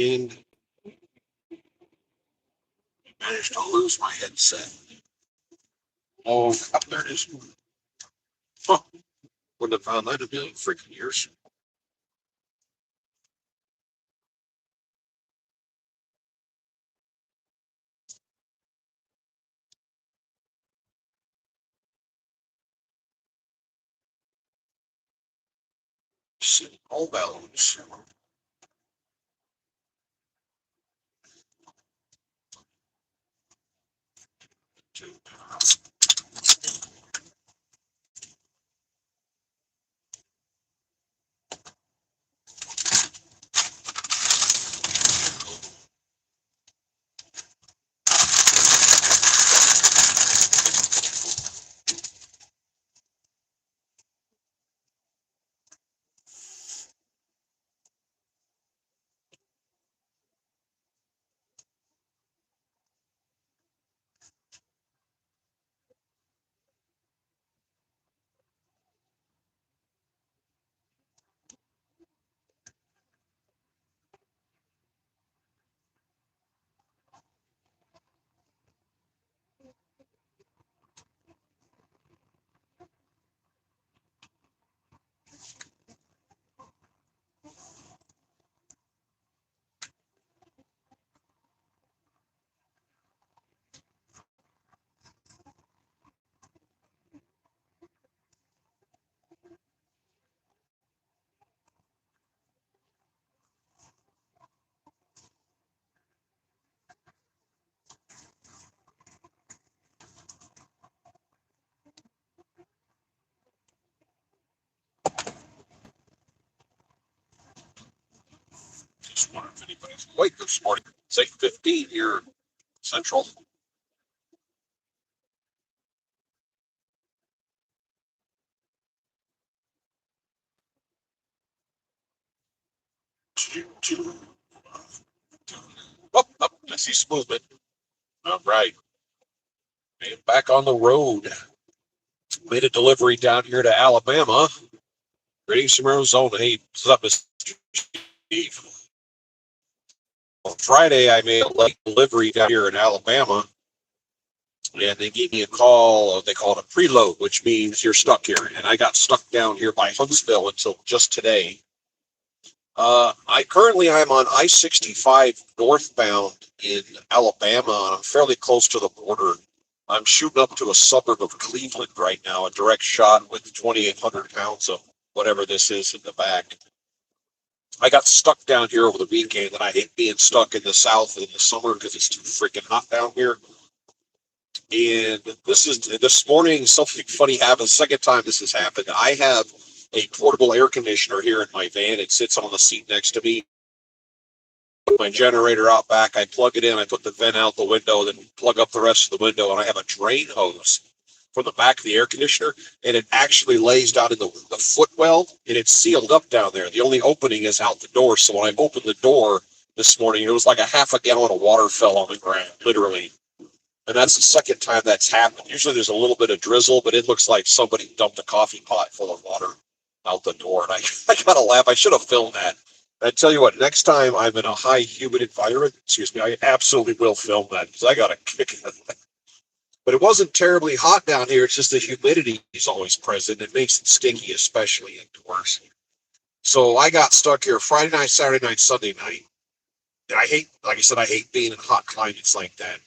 And I managed to lose my headset. Oh, up there it is. Huh. Wouldn't have found that in a million freaking years. All balance. Just wondering if anybody's awake this morning. It's 8:15 here Central. Oh, I see some movement. All right. Back on the road. Made a delivery down here to Alabama. Greetings from Arizona. Hey, what's up, Mr. Steve? On Friday, I made a late delivery down here in Alabama, and they gave me a call. They call it a preload, which means you're stuck here. And I got stuck down here by Huntsville until just today. I'm on I-65 northbound in Alabama, and I'm fairly close to the border. I'm shooting up to a suburb of Cleveland right now, a direct shot with 2,800 pounds of whatever this is in the back. I got stuck down here over the weekend, and I hate being stuck in the South in the summer because it's too freaking hot down here. And this morning, something funny happened. Second time this has happened. I have a portable air conditioner here in my van. It sits on the seat next to me. Put my generator out back. I plug it in. I put the vent out the window, then plug up the rest of the window, and I have a drain hose from the back of the air conditioner, and it actually lays down in the footwell, and it's sealed up down there. The only opening is out the door. So when I opened the door this morning, it was like a half a gallon of water fell on the ground, literally. And that's the second time that's happened. Usually there's a little bit of drizzle, but it looks like somebody dumped a coffee pot full of water out the door. And I got to laugh. I should have filmed that. I tell you what, next time I'm in a high humid environment, excuse me, I absolutely will film that because I got a kick out of that. But it wasn't terribly hot down here. It's just the humidity is always present. It makes it stinky, especially indoors. So I got stuck here Friday night, Saturday night, Sunday night. Like I said, I hate being in hot climates like that.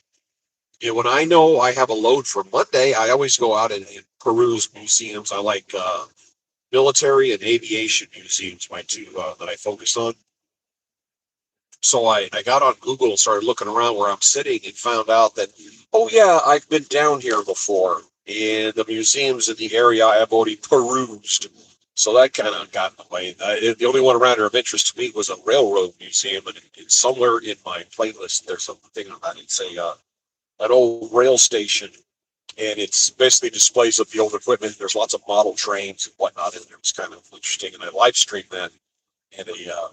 And when I know I have a load for Monday, I always go out and peruse museums. I like military and aviation museums, my two that I focus on. So I got on Google and started looking around where I'm sitting and found out that, oh, yeah, I've been down here before. And the museums in the area I have already perused. So that kind of got in the way. The only one around here of interest to me was a railroad museum. And it's somewhere in my playlist, there's something on that. It's an old rail station. And it's basically displays of the old equipment. There's lots of model trains and whatnot. And it was kind of interesting. And I live streamed that. And a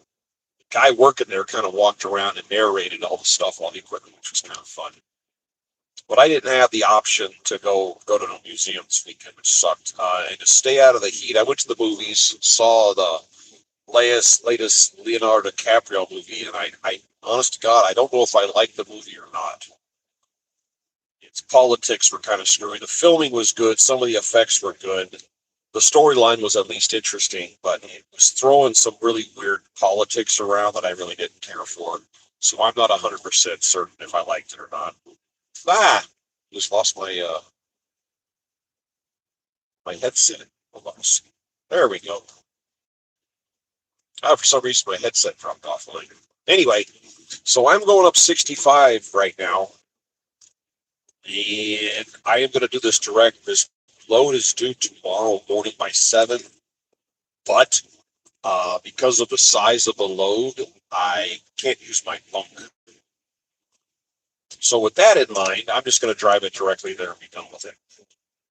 guy working there kind of walked around and narrated all the stuff on the equipment, which was kind of fun. But I didn't have the option to go to the museum this weekend, which sucked. And to stay out of the heat, I went to the movies, saw the latest Leonardo DiCaprio movie, and I honest to God, I don't know if I like the movie or not. Its politics were kind of screwy. The filming was good. Some of the effects were good. The storyline was at least interesting, but it was throwing some really weird politics around that I really didn't care for. So I'm not 100% certain if I liked it or not. Ah, just lost my headset. Hold on. There we go. For some reason, my headset dropped off. Anyway, so I'm going up 65 right now, and I am going to do this direct. This load is due tomorrow morning by 7, but because of the size of the load, I can't use my bunk. So with that in mind, I'm just going to drive it directly there and be done with it.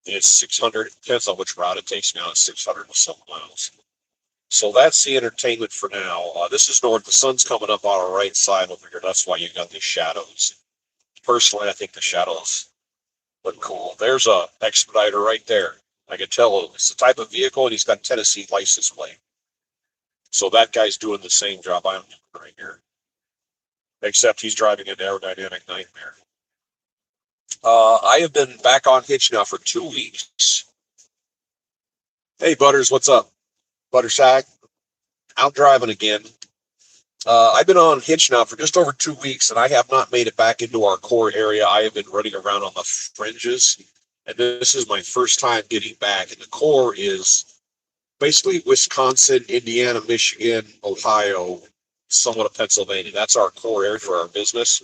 It's 600. It depends on which route it takes me on. It's 600 and some miles. So that's the entertainment for now. This is north. The sun's coming up on our right side over here. That's why you got these shadows. Personally, I think the shadows look cool. There's a Expediter right there. I can tell it's the type of vehicle, and he's got Tennessee license plate. So that guy's doing the same job I'm doing right here, except he's driving an aerodynamic nightmare. I have been back on Hitch now for 2 weeks. Hey, Butters, what's up? Buttershack, out driving again. I've been on Hitch now for just over 2 weeks, and I have not made it back into our core area. I have been running around on the fringes, and this is my first time getting back. And the core is basically Wisconsin, Indiana, Michigan, Ohio, somewhat of Pennsylvania. That's our core area for our business.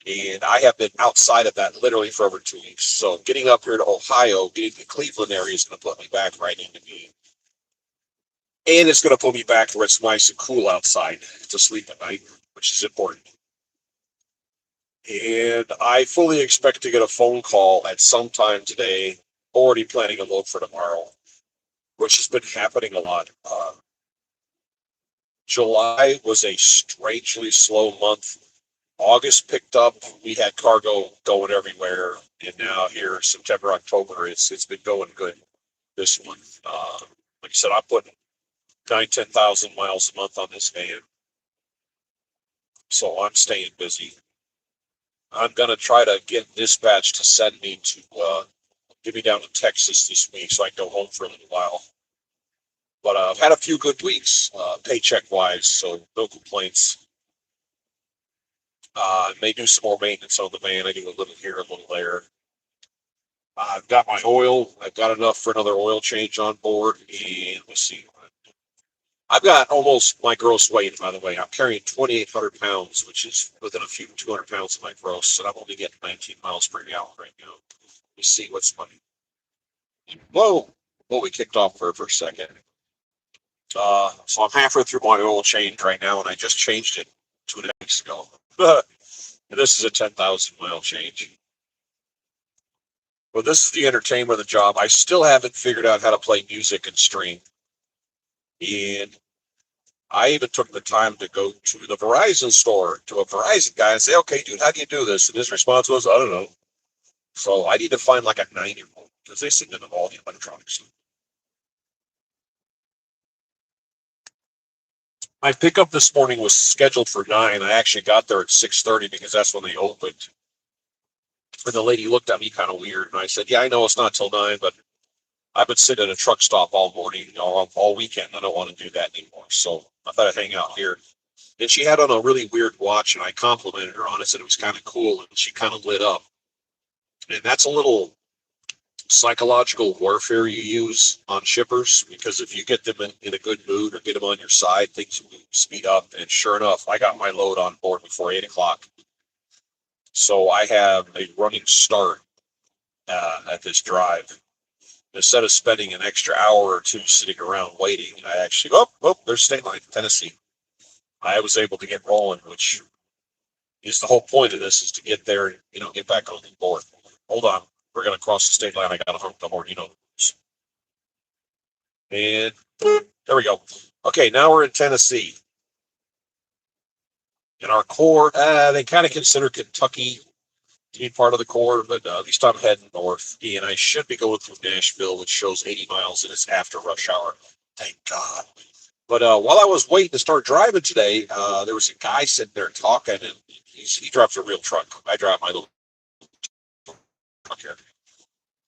And I have been outside of that literally for over 2 weeks. So getting up here to Ohio, getting the Cleveland area is going to put me back right into me. And it's going to put me back where it's nice and cool outside to sleep at night, which is important. And I fully expect to get a phone call at some time today, already planning a load for tomorrow, which has been happening a lot. July was a strangely slow month. August picked up. We had cargo going everywhere, and now here September, October, it's been going good this month. Like I said, I'm putting 10,000 miles a month on this van, so I'm staying busy. I'm gonna try to get dispatch to send me to get me down to Texas this week, so I can go home for a little while. But I've had a few good weeks, paycheck wise, so no complaints. May do some more maintenance on the van. I do a little here, a little there. I've got my oil. I've got enough for another oil change on board. And let's see. I've got almost my gross weight, by the way. I'm carrying 2,800 pounds, which is within a few 200 pounds of my gross. And I'm only getting 19 miles per gallon right now. Let me see what's funny. Whoa. Well, we kicked off for a second. So I'm halfway through my oil change right now, and I just changed it 2 weeks ago. And this is a 10,000 mile change. But this is the entertainment of the job. I still haven't figured out how to play music and stream. And I even took the time to go to the Verizon store, to a Verizon guy, and say, okay, dude, how do you do this? And his response was, I don't know. So I need to find like a 9-year-old, because they seem to know all the electronics. My pickup this morning was scheduled for 9. I actually got there at 6:30 because that's when they opened. And the lady looked at me kind of weird, and I said, yeah, I know it's not till 9, but I've been sitting at a truck stop all morning, all weekend. I don't want to do that anymore. So I thought I'd hang out here. And she had on a really weird watch, and I complimented her on it, said it was kind of cool, and she kind of lit up. And that's a little psychological warfare you use on shippers, because if you get them in a good mood or get them on your side, things will speed up. And sure enough, I got my load on board before 8 o'clock. So I have a running start at this drive. Instead of spending an extra hour or two sitting around waiting, I actually, there's state line, Tennessee. I was able to get rolling, which is the whole point of this, is to get there and, get back on the board. Hold on. We're going to cross the state line. I got to hook the horn, And there we go. Okay, now we're in Tennessee. In our core, they kind of consider Kentucky to be part of the core, but at least I'm heading north, and I should be going through Nashville, which shows 80 miles, and it's after rush hour. Thank God. But while I was waiting to start driving today, there was a guy sitting there talking, and he drives a real truck. I drive my little truck here.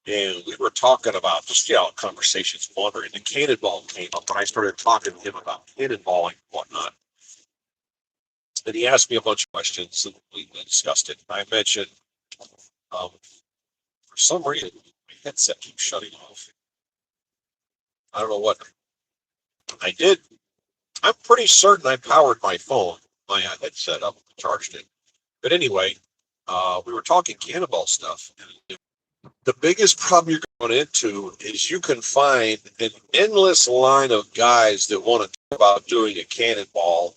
And we were talking about just, conversations wandering. The cannonball came up, and I started talking to him about cannonballing and whatnot. And he asked me a bunch of questions, and we discussed it. I mentioned, for some reason, my headset keeps shutting off. I don't know what I did. I'm pretty certain I powered my phone, my headset up, charged it. But anyway, we were talking cannonball stuff. The biggest problem you're going into is you can find an endless line of guys that want to talk about doing a cannonball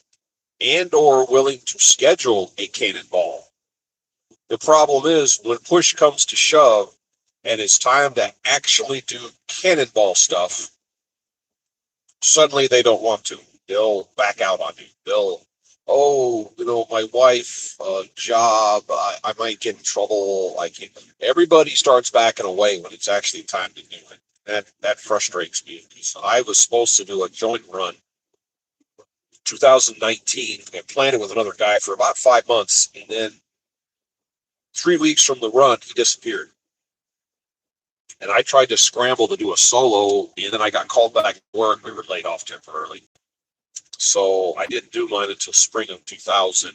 and or willing to schedule a cannonball. The problem is when push comes to shove and it's time to actually do cannonball stuff, suddenly they don't want to. They'll back out on you. They'll, oh, my wife, job, I might get in trouble. Like everybody starts backing away when it's actually time to do it. That frustrates me. So I was supposed to do a joint run 2019. I planned it with another guy for about 5 months, and then 3 weeks from the run, he disappeared. And I tried to scramble to do a solo, and then I got called back to work. We were laid off temporarily. So I didn't do mine until spring of 2000.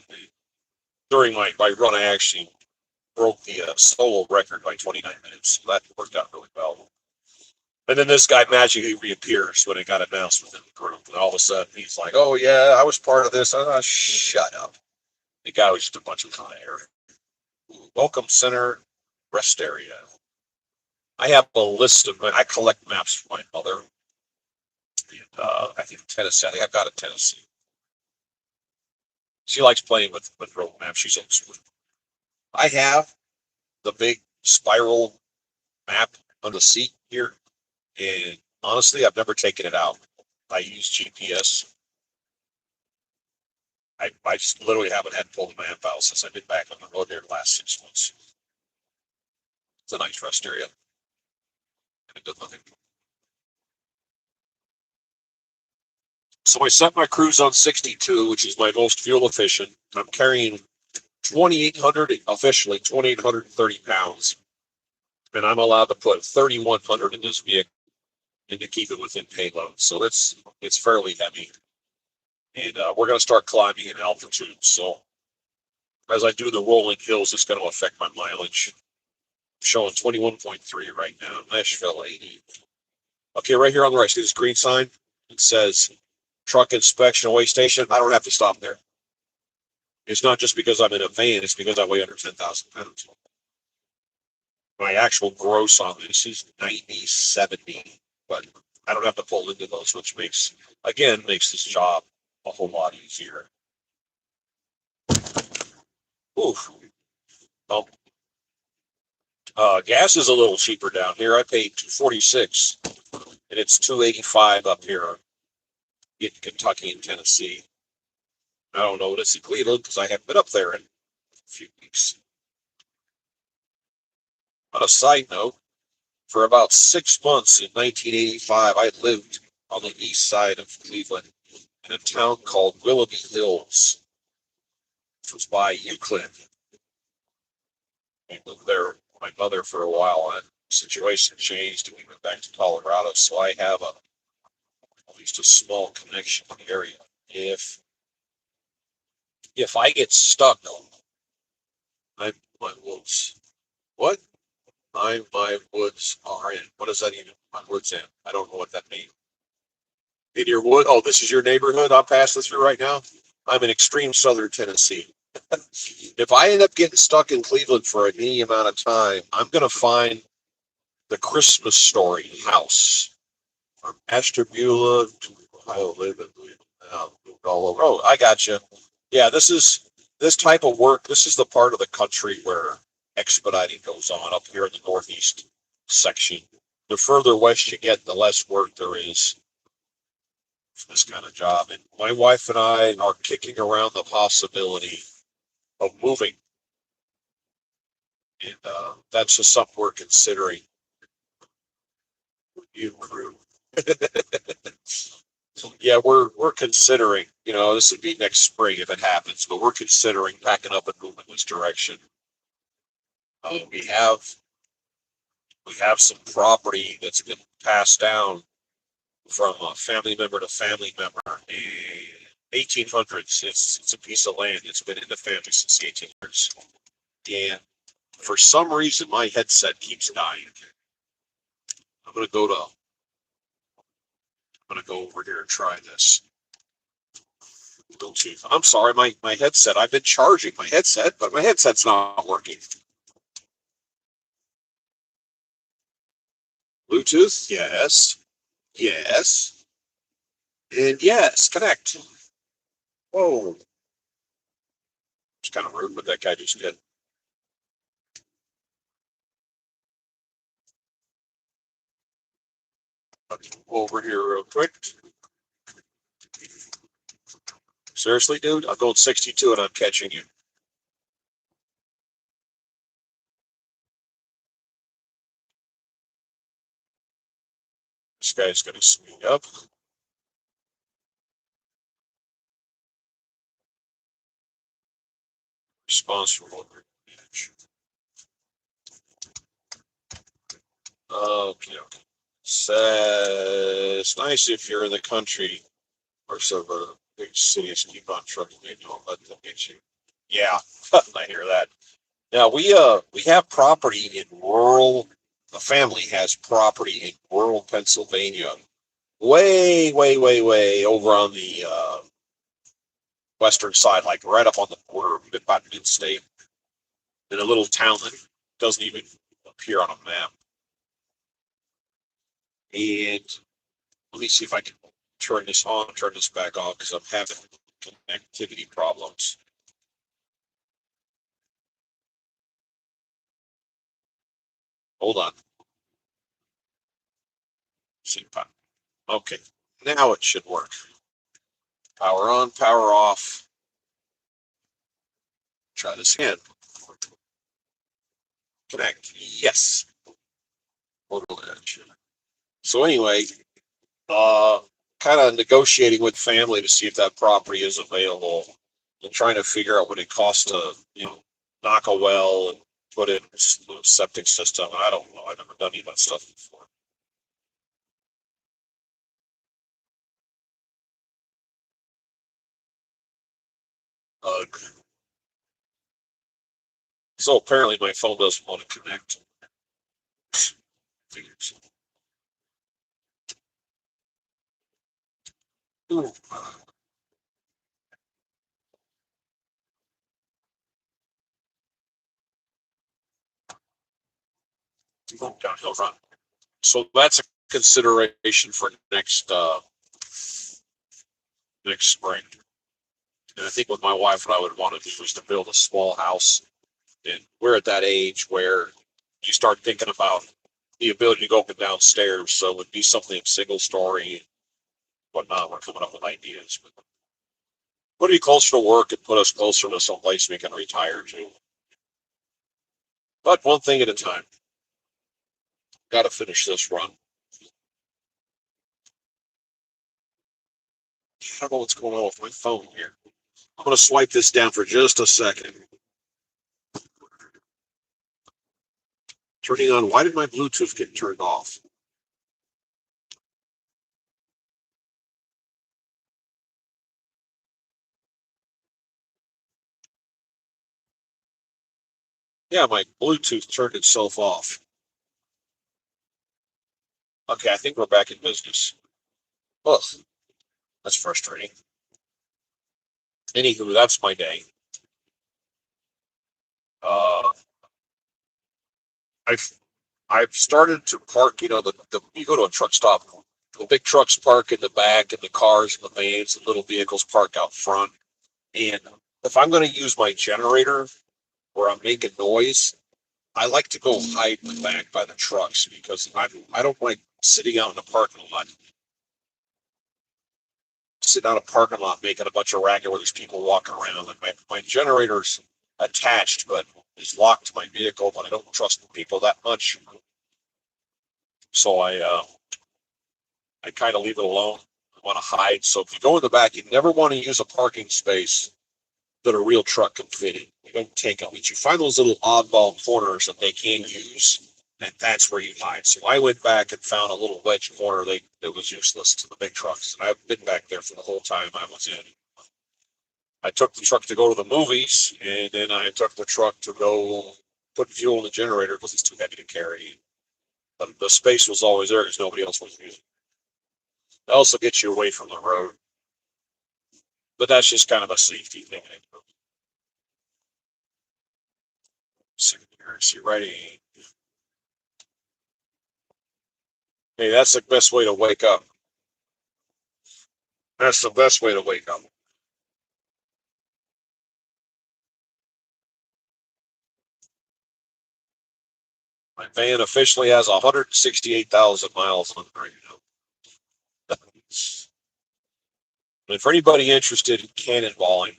During my run, I actually broke the solo record by 29 minutes. So that worked out really well. And then this guy magically reappears when it got announced within the group. And all of a sudden, he's like, oh, yeah, I was part of this. Shut up. The guy was just a bunch of hot air. Welcome center, rest area. I have a list of, I collect maps for my mother. And, I think Tennessee, I think I've got a Tennessee. She likes playing with road maps. She's old school. I have the big spiral map on the seat here, and honestly, I've never taken it out. I use GPS. I just literally haven't had pulled the map out since I've been back on the road there the last 6 months. It's a nice rest area and a good looking. So I set my cruise on 62, which is my most fuel efficient. I'm carrying 2,800, officially 2,830 pounds, and I'm allowed to put 3,100 in this vehicle and to keep it within payload. So it's fairly heavy. And we're going to start climbing in altitude. So as I do the rolling hills, it's going to affect my mileage. I'm showing 21.3 right now, Nashville 80. Okay, right here on the right, see this green sign? It says truck inspection away station. I don't have to stop there. It's not just because I'm in a van, it's because I weigh under 10,000 pounds. My actual gross on this is 90, 70, but I don't have to pull into those, which makes this job a whole lot easier. Oof. Well, gas is a little cheaper down here. I paid $2.46, and it's $2.85 up here in Kentucky and Tennessee. I don't know what it's in Cleveland because I haven't been up there in a few weeks. On a side note, for about 6 months in 1985, I lived on the east side of Cleveland in a town called Willoughby Hills, which was by Euclid. I lived there with my mother for a while, and the situation changed, and we went back to Colorado. So I have at least a small connection to the area. If I get stuck, I'm my woods. What? My woods are in. What does that even? My woods in. I don't know what that means. In your wood? Oh, this is your neighborhood. I'm passing through right now. I'm in extreme southern Tennessee. If I end up getting stuck in Cleveland for any amount of time, I'm going to find the Christmas Story house from Ashtabula to Ohio. Live all over. Oh, I got you. Yeah, this type of work. This is the part of the country where expediting goes on up here in the northeast section. The further west you get, the less work there is for this kind of job. And my wife and I are kicking around the possibility of moving, and that's just something we're considering. You crew. Yeah, we're considering, this would be next spring if it happens, but we're considering packing up and moving this direction. Uh, we have we have some property that's been passed down from a family member to family member. 1800s. It's a piece of land. It's been in the family since the 1800s. And for some reason, my headset keeps dying. I'm gonna go to. I'm gonna go over here and try this. Bluetooth. I'm sorry, my headset. I've been charging my headset, but my headset's not working. Bluetooth, yes, yes, and yes. Connect. Whoa, it's kind of rude what that guy just did. Over here real quick. Seriously, dude, I'm going 62 and I'm catching you. This guy's gonna speed up. Response from over. Okay, okay. Says nice if you're in the country or some big cities keep on trucking. They don't let them get you. Yeah, I hear that. Now we have property in rural. The family has property in rural Pennsylvania, way over on the western side, like right up on the border, about mid-state, in a little town that doesn't even appear on a map. And let me see if I can turn this on, turn this back off, because I'm having connectivity problems. Hold on. See, okay, now it should work. Power on, power off. Try this again. Connect. Yes. So anyway, uh, kind of negotiating with family to see if that property is available, and trying to figure out what it costs to, knock a well and put in a septic system. I don't know. I've never done any of that stuff before. Ugh. So apparently my phone doesn't want to connect. Figures. Ooh. Downhill run. So that's a consideration for next spring. And I think what my wife and I would want to do is to build a small house. And we're at that age where you start thinking about the ability to go up and downstairs. So it would be something single story, whatnot. We're coming up with ideas, but put you closer to work and put us closer to some place we can retire to. But one thing at a time. Got to finish this run. I don't know what's going on with my phone here. I'm going to swipe this down for just a second. Turning on. Why did my Bluetooth get turned off? Yeah, my Bluetooth turned itself off. Okay, I think we're back in business. Ugh, that's frustrating. Anywho, that's my day. Uh, I've I've started to park. The you go to a truck stop, the big trucks park in the back, and the cars and the vans and little vehicles park out front. And if I'm going to use my generator where I'm making noise, I like to go hide in the back by the trucks because I don't like sitting out in the parking lot, sitting out in a parking lot making a bunch of racket where there's people walking around. And my generator's attached, but it's locked to my vehicle, but I don't trust the people that much. So I kind of leave it alone. want to hide. So if you go in the back, you never want to use a parking space that a real truck can fit in. You don't take them. But you find those little oddball corners that they can use, and that's where you hide. So I went back and found a little wedge corner that was useless to the big trucks. And I've been back there for the whole time I was in. I took the truck to go to the movies, and then I took the truck to go put fuel in the generator because it's too heavy to carry. But the space was always there because nobody else was using it. It also gets you away from the road. But that's just kind of a safety thing. Security writing. Hey, that's the best way to wake up. That's the best way to wake up. My van officially has 168,000 miles on it right now. And for anybody interested in cannonballing,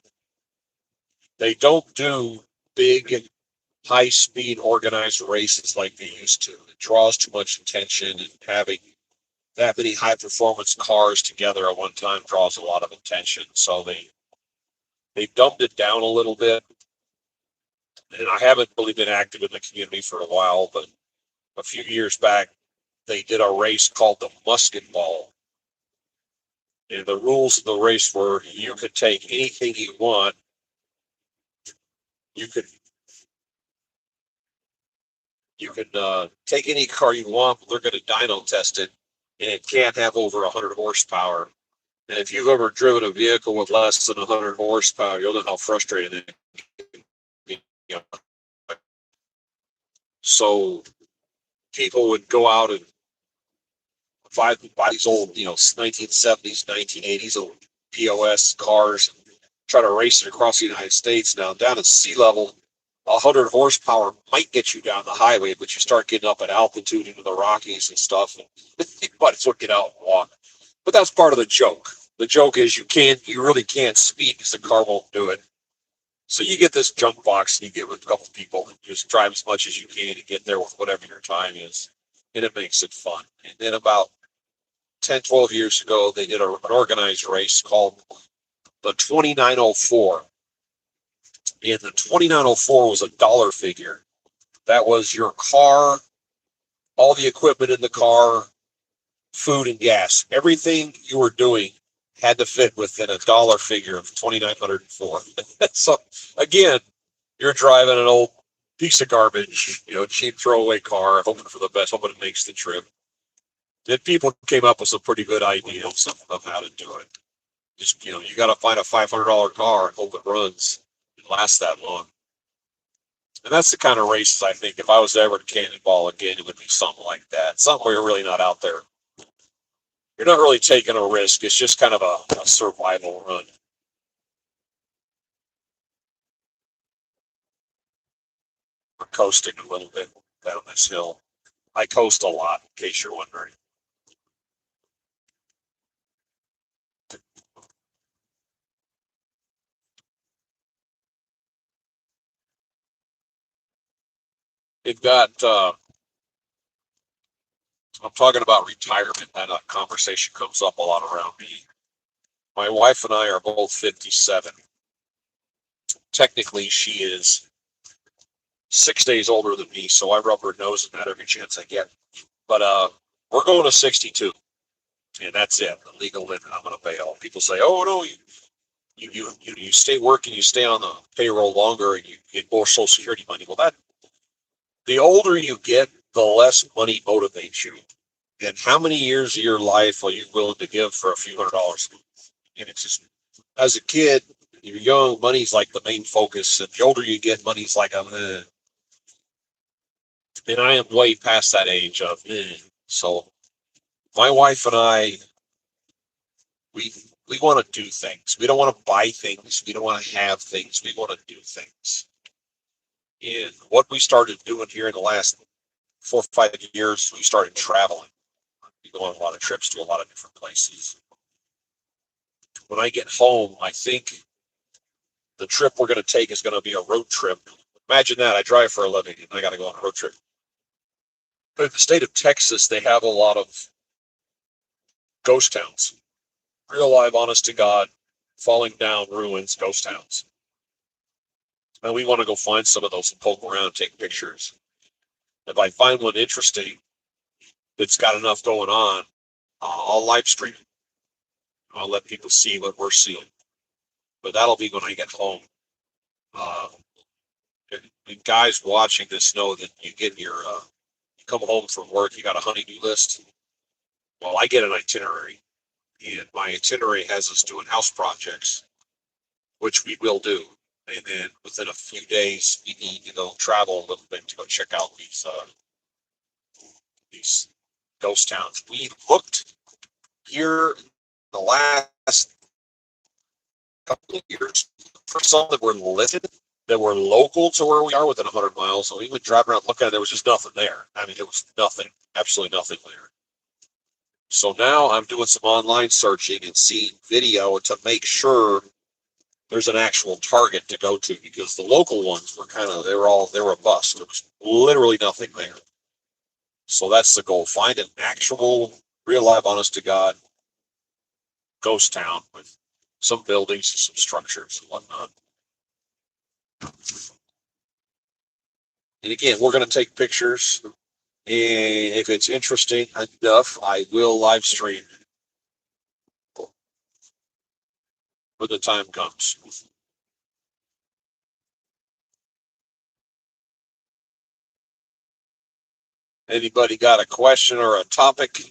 they don't do big, high-speed organized races like they used to. It draws too much attention, and having that many high-performance cars together at one time draws a lot of attention. So they've dumbed it down a little bit. And I haven't really been active in the community for a while, but a few years back, they did a race called the Musket Ball. And the rules of the race were you could take anything you want. You could take any car you want, but they're going to dyno test it, and it can't have over 100 horsepower. And if you've ever driven a vehicle with less than 100 horsepower, you'll know how frustrating it can be. So people would go out and buy these old, 1970s, 1980s old POS cars and try to race it across the United States. Now, down at sea level, 100 horsepower might get you down the highway, but you start getting up at altitude into the Rockies and stuff, and you might as well get out and walk. But that's part of the joke. The joke is you really can't speed because the car won't do it. So you get this junk box and you get with a couple people and just drive as much as you can to get there with whatever your time is. And it makes it fun. And then about 10, 12 years ago, they did an organized race called the 2904. And the 2904 was a dollar figure. That was your car, all the equipment in the car, food and gas. Everything you were doing had to fit within a dollar figure of 2,904. So again, you're driving an old piece of garbage, cheap throwaway car, hoping for the best, hoping it makes the trip. Then people came up with some pretty good ideas of how to do it. Just, you got to find a $500 car and hope it runs and lasts that long. And that's the kind of races I think if I was ever to cannonball again, it would be something like that. Something where you're really not out there. You're not really taking a risk. It's just kind of a survival run. We're coasting a little bit down this hill. I coast a lot, in case you're wondering. It got, I'm talking about retirement. That conversation comes up a lot around me. My wife and I are both 57. Technically, she is 6 days older than me, so I rub her nose in that every chance I get. But we're going to 62, and that's it. The legal limit. I'm going to bail. People say, "Oh no, you stay working, you stay on the payroll longer, and you get more Social Security money." Well, the older you get, the less money motivates you. And how many years of your life are you willing to give for a few $100s? And it's just, as a kid, you're young, money's like the main focus. And the older you get, money's like and I am way past that age of So my wife and I, we want to do things. We don't want to buy things. We don't want to have things. We want to do things. And what we started doing here in the last 4 or 5 years, we started traveling. We go on a lot of trips to a lot of different places. When I get home, I think the trip we're going to take is going to be a road trip. Imagine that. I drive for a living and I got to go on a road trip. But in the state of Texas, they have a lot of ghost towns. real live, honest to God, falling down ruins, ghost towns. And we want to go find some of those and poke around and take pictures. If I find one interesting that's got enough going on, I'll live stream it. I'll let people see what we're seeing. But that'll be when I get home. Uh, and guys watching this know that you get your, you come home from work, you got a honey-do list. Well, I get an itinerary, and my itinerary has us doing house projects, which we will do. And then within a few days, we need to go travel a little bit to go check out these ghost towns. We looked here the last couple of years for some that were listed that were local to where we are within 100 miles. So we would drive around, look at it, there was just nothing there. I mean, there was nothing, absolutely nothing there. So now I'm doing some online searching and seeing video to make sure there's an actual target to go to, because the local ones were they were a bust. There was literally nothing there. So that's the goal. Find an actual, real life, honest to God ghost town with some buildings and some structures and whatnot. And again, we're going to take pictures. And if it's interesting enough, I will live stream when the time comes. Anybody got a question or a topic?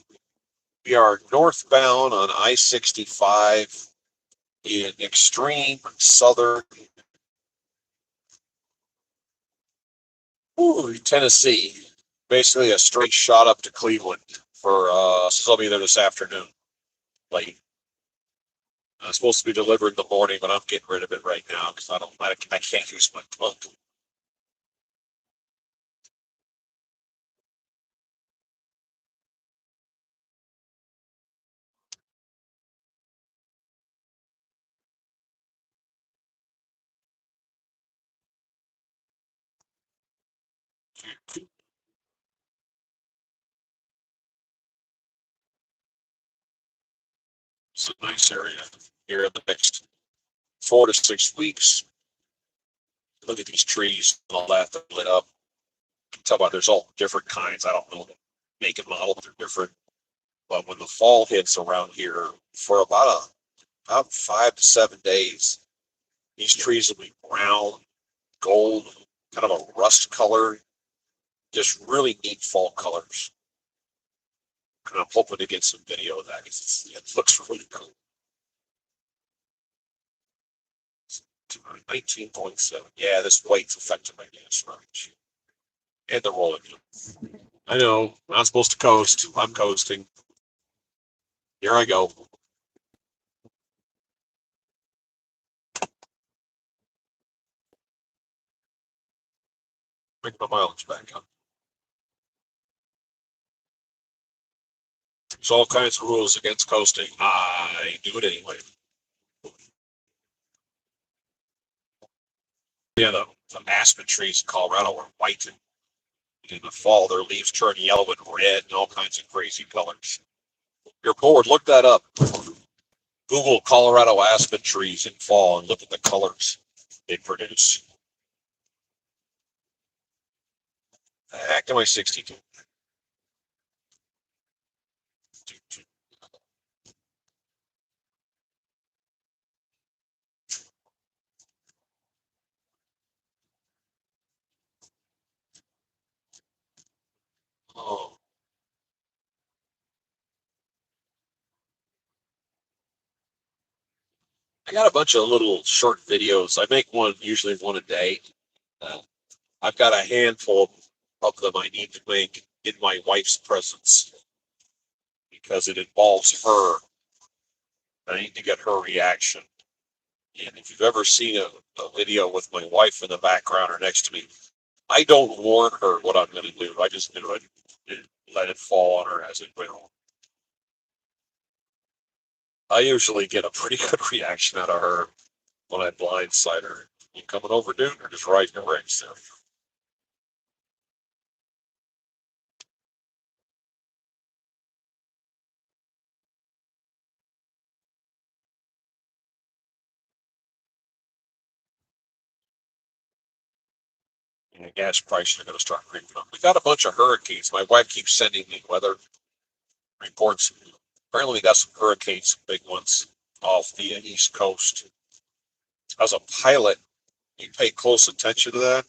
We are northbound on I-65 in extreme southern Tennessee. Basically a straight shot up to Cleveland for so I'll be there this afternoon. Late. It's supposed to be delivered in the morning, but I'm getting rid of it right now because I can't use my tongue. It's a nice area here in the next 4 to 6 weeks. Look at these trees and all that lit up. Tell about there's all different kinds. I don't know the make and model, they're different. But when the fall hits around here for about 5 to 7 days, these trees will be brown, gold, kind of a rust color, just really neat fall colors. And I'm hoping to get some video of that because it looks really cool. 19.7. Yeah, this weight's affecting my gas range. And the rolling. I know, I'm not supposed to coast. I'm coasting. Here I go. Bring my mileage back up. There's all kinds of rules against coasting. I do it anyway. Yeah, the aspen trees in Colorado are white, and in the fall their leaves turn yellow and red and all kinds of crazy colors. You're bored, look that up. Google Colorado aspen trees in fall and look at the colors they produce. Heck am I 62? Oh, I got a bunch of little short videos. I make usually one a day. Uh, I've got a handful of them I need to make in my wife's presence because it involves her. I need to get her reaction. And if you've ever seen a video with my wife in the background or next to me, I don't warn her what I'm going to do. I just do it and let it fall on her as it will. I usually get a pretty good reaction out of her when I blindside her. You coming over, dude, or just riding your race there? And gas prices are going to start creeping up. We got a bunch of hurricanes. My wife keeps sending me weather reports. Apparently, we got some hurricanes, some big ones off the East Coast. As a pilot, you pay close attention to that.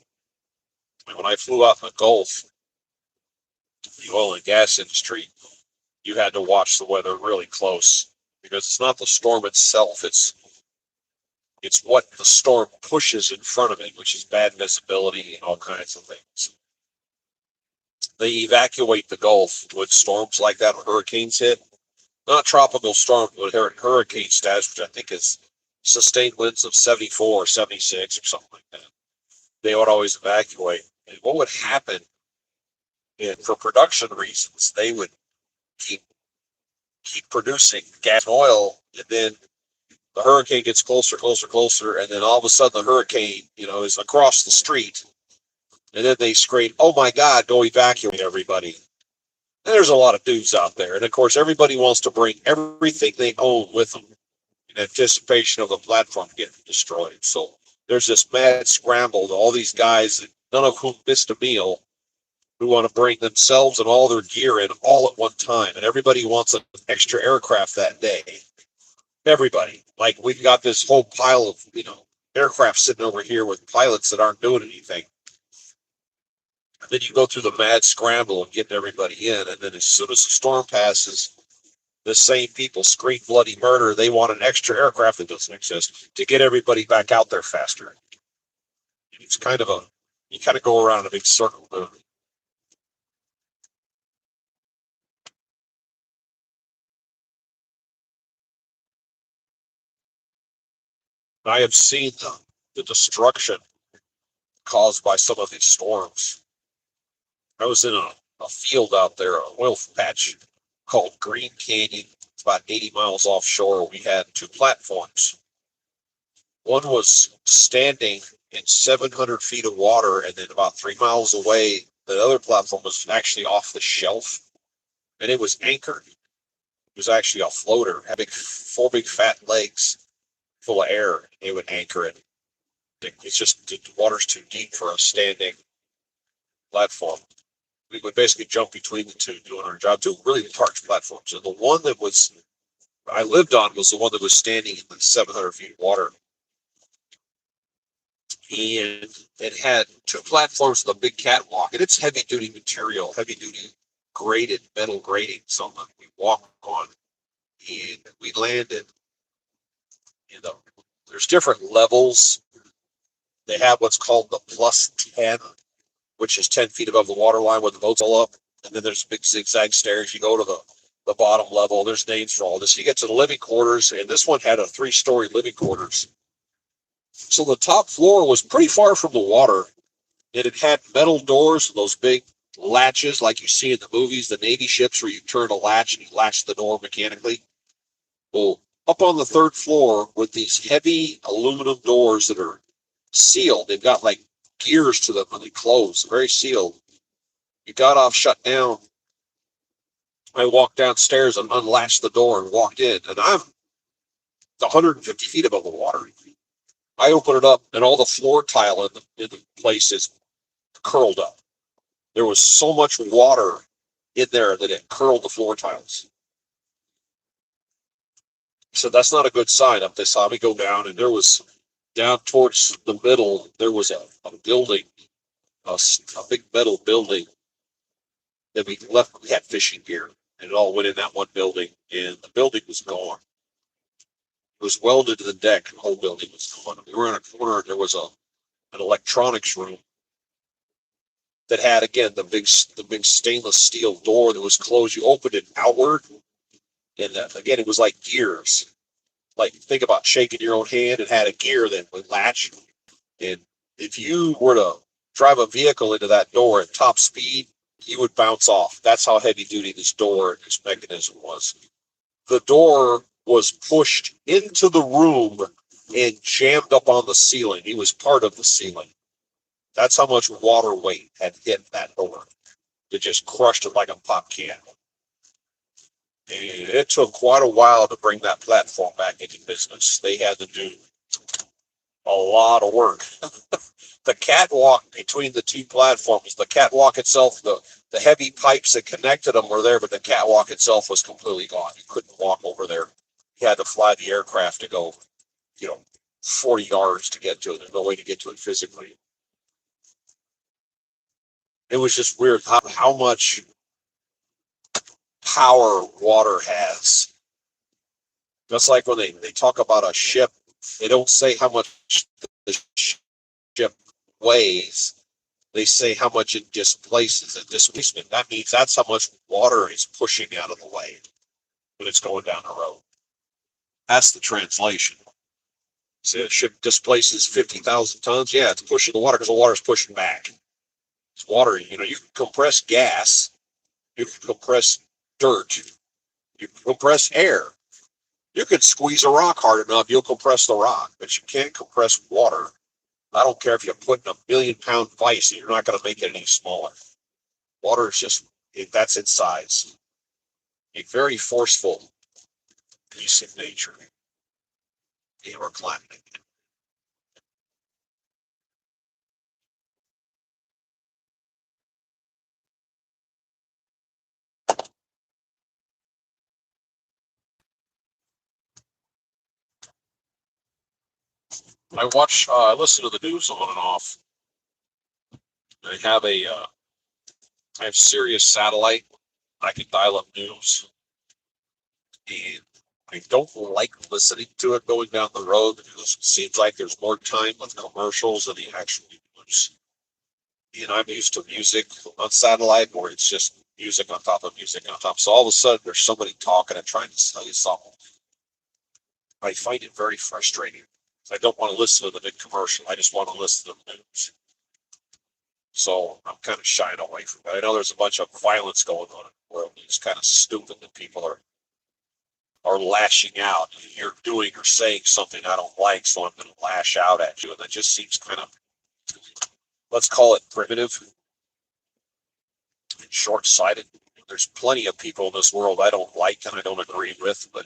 I mean, when I flew out in the Gulf, the oil and gas industry, you had to watch the weather really close because it's not the storm itself, it's what the storm pushes in front of it, which is bad visibility and all kinds of things. They evacuate the Gulf with storms like that when hurricanes hit. Not tropical storms, but hurricane status, which I think is sustained winds of 74 or 76 or something like that. They would always evacuate. And what would happen, and for production reasons, they would keep producing gas and oil, and then the hurricane gets closer, and then all of a sudden the hurricane, is across the street, and then they scream, "Oh my God, go evacuate everybody!" And there's a lot of dudes out there, and of course everybody wants to bring everything they own with them in anticipation of the platform getting destroyed. So there's this mad scramble to all these guys, none of whom missed a meal, who want to bring themselves and all their gear in all at one time, and everybody wants an extra aircraft that day. Everybody. Like, we've got this whole pile of, aircraft sitting over here with pilots that aren't doing anything. And then you go through the mad scramble and getting everybody in, and then as soon as the storm passes, the same people scream bloody murder. They want an extra aircraft that doesn't exist to get everybody back out there faster. It's you kind of go around in a big circle. I have seen the destruction caused by some of these storms. I was in a field out there, an oil patch called Green Canyon. It's about 80 miles offshore. We had two platforms. One was standing in 700 feet of water, and then about 3 miles away, the other platform was actually off the shelf, and it was anchored. It was actually a floater, had four big fat legs full of air. It would anchor it. It's just the water's too deep for a standing platform. We would basically jump between the two doing our job. Two really large platforms. And the one that I lived on was the one that was standing in the 700 feet of water. And it had two platforms with a big catwalk, and it's heavy duty material, heavy duty graded metal grating. So we walked on, and we landed. There's different levels. They have what's called the plus 10, which is 10 feet above the water line where the boat's all up. And then there's big zigzag stairs. You go to the bottom level. There's names for all this. You get to the living quarters, and this one had a 3-story living quarters. So the top floor was pretty far from the water, and it had metal doors, those big latches like you see in the movies, the Navy ships where you turn a latch and you latch the door mechanically. Well, up on the third floor with these heavy aluminum doors that are sealed, they've got like gears to them when they close, very sealed. You got off, shut down. I walked downstairs and unlatched the door and walked in, and I'm 150 feet above the water. I open it up, and all the floor tile in the place is curled up. There was so much water in there that it curled the floor tiles. So that's not a good sign. Up they saw me go down, and there was down towards the middle, there was a building, a big metal building that we left. We had fishing gear, and it all went in that one building, and the building was gone. It was welded to the deck, and the whole building was gone. We were in a corner, and there was an electronics room that had, again, the big stainless steel door that was closed. You opened it outward, and again, it was like gears. Like, think about shaking your own hand. It had a gear that would latch, and if you were to drive a vehicle into that door at top speed, you would bounce off. That's how heavy duty this door and this mechanism was. The door was pushed into the room and jammed up on the ceiling. It was part of the ceiling. That's how much water weight had hit that door. It just crushed it like a pop can. And it took quite a while to bring that platform back into business. They had to do a lot of work. The catwalk between the two platforms, the catwalk itself, the heavy pipes that connected them were there, but the catwalk itself was completely gone. You couldn't walk over there. You had to fly the aircraft to go, you know, 40 yards to get to it. There's no way to get to it physically. It was just weird how much power water has. Just like when they talk about a ship, they don't say how much the ship weighs. They say how much it displaces. A displacement, that means that's how much water is pushing out of the way when it's going down the road. That's the translation. Say a ship displaces 50,000 tons. Yeah, it's pushing the water because the water is pushing back. It's water. You know, you can compress gas, you can compress dirt, you can compress air. You could squeeze a rock hard enough, you'll compress the rock, but you can't compress water. I don't care if you put in a 1,000,000-pound vise, you're not going to make it any smaller. Water is just, that's its size. A very forceful piece of nature. Or climate. I listen to the news on and off. I have I have Sirius satellite. I can dial up news, and I don't like listening to it going down the road because it seems like there's more time with commercials than the actual news. And I'm used to music on satellite where it's just music on top of music on top. So all of a sudden there's somebody talking and trying to tell you something. I find it very frustrating. I don't want to listen to the big commercial. I just want to listen to the news. So I'm kind of shying away from it. I know there's a bunch of violence going on in the world. It's kind of stupid that people are lashing out. You're doing or saying something I don't like, so I'm going to lash out at you. And that just seems kind of, let's call it primitive and short-sighted. There's plenty of people in this world I don't like and I don't agree with, but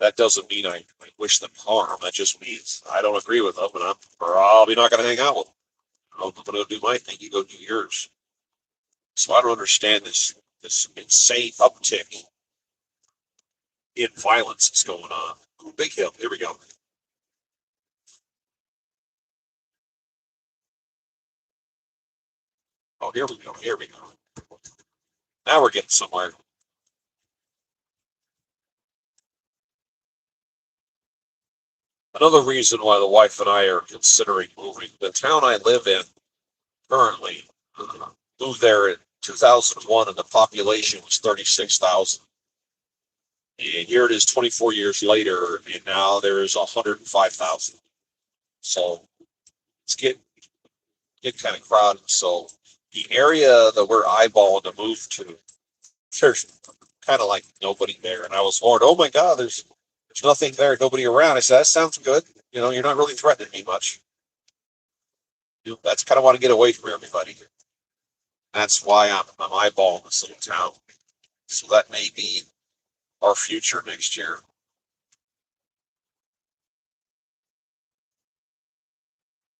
that doesn't mean I wish them harm. That just means I don't agree with them, and I'm probably not going to hang out with them. I'm going to do my thing. You go do yours. So I don't understand this insane uptick in violence that's going on. Ooh, big hill. Here we go. Oh, here we go. Here we go. Now we're getting somewhere. Another reason why the wife and I are considering moving. The town I live in currently moved there in 2001, and the population was 36,000. And here it is 24 years later, and now there's 105,000. So it's getting kind of crowded. So the area that we're eyeballing to move to, there's kind of like nobody there. And I was warned, oh my God, there's nothing there, nobody around. I said, that sounds good. You know, you're not really threatening me much. That's kind of want to get away from everybody. That's why I'm eyeballing this little town. So that may be our future next year.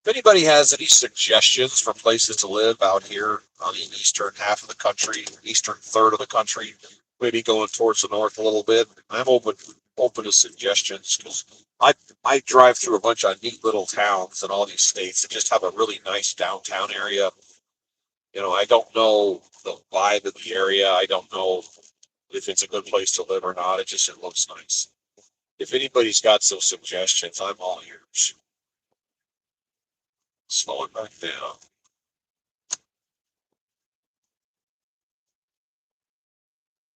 If anybody has any suggestions for places to live out here on the eastern half of the country, eastern third of the country, maybe going towards the north a little bit, I'm open to suggestions because I drive through a bunch of neat little towns in all these states that just have a really nice downtown area. You know, I don't know the vibe of the area. I don't know if it's a good place to live or not. It looks nice. If anybody's got some suggestions, I'm all ears. Slow it back down.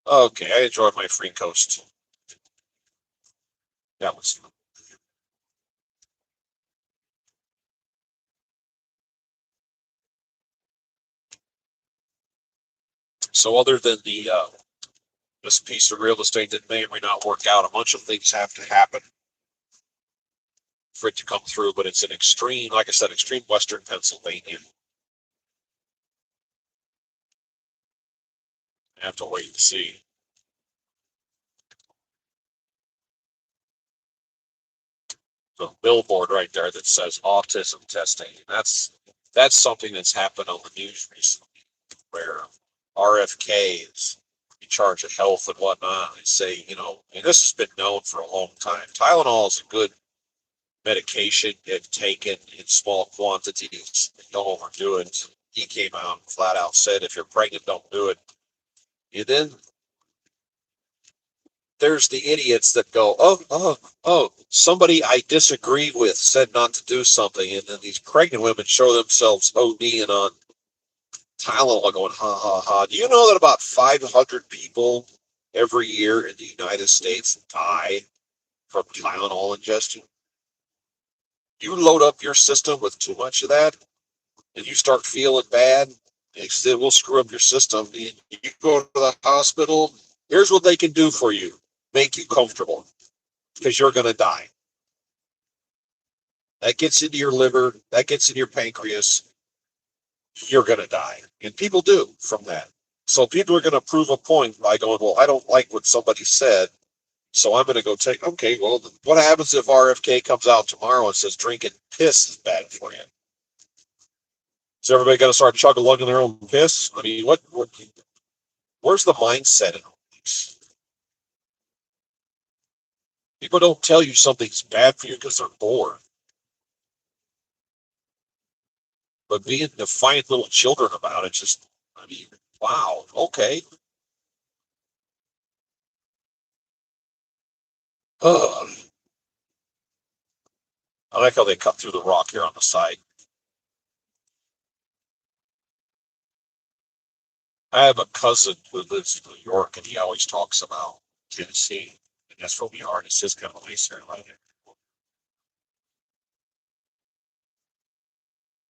Okay, I enjoyed my free coast. That was fun. So other than the this piece of real estate that may or may not work out, a bunch of things have to happen for it to come through. But it's an extreme, like I said, extreme western Pennsylvania. I have to wait and see. the billboard right there that says autism testing. That's something that's happened on the news recently, where RFK is in charge of health and whatnot. They say, and this has been known for a long time. Tylenol is a good medication if taken in small quantities. Don't overdo it. He came out and flat out said, if you're pregnant, don't do it. And then there's the idiots that go, somebody I disagree with said not to do something. And then these pregnant women show themselves ODing on Tylenol going, ha, ha, ha. Do you know that about 500 people every year in the United States die from Tylenol ingestion? You load up your system with too much of that, and you start feeling bad, it will screw up your system. You go to the hospital, here's what they can do for you: make you comfortable, because you're going to die. That gets into your liver, that gets into your pancreas, you're going to die. And people do from that. So people are going to prove a point by going, well, I don't like what somebody said, so I'm going to go take, okay, well, what happens if RFK comes out tomorrow and says drinking piss is bad for you? Is everybody going to start chugging their own piss? I mean, where's the mindset in all this? People don't tell you something's bad for you because they're bored. But being defiant little children about it, just, I mean, wow, okay. Ugh. I like how they cut through the rock here on the side. I have a cousin who lives in New York, and he always talks about Tennessee, and that's where we are. And it's just kind of nice here, like it.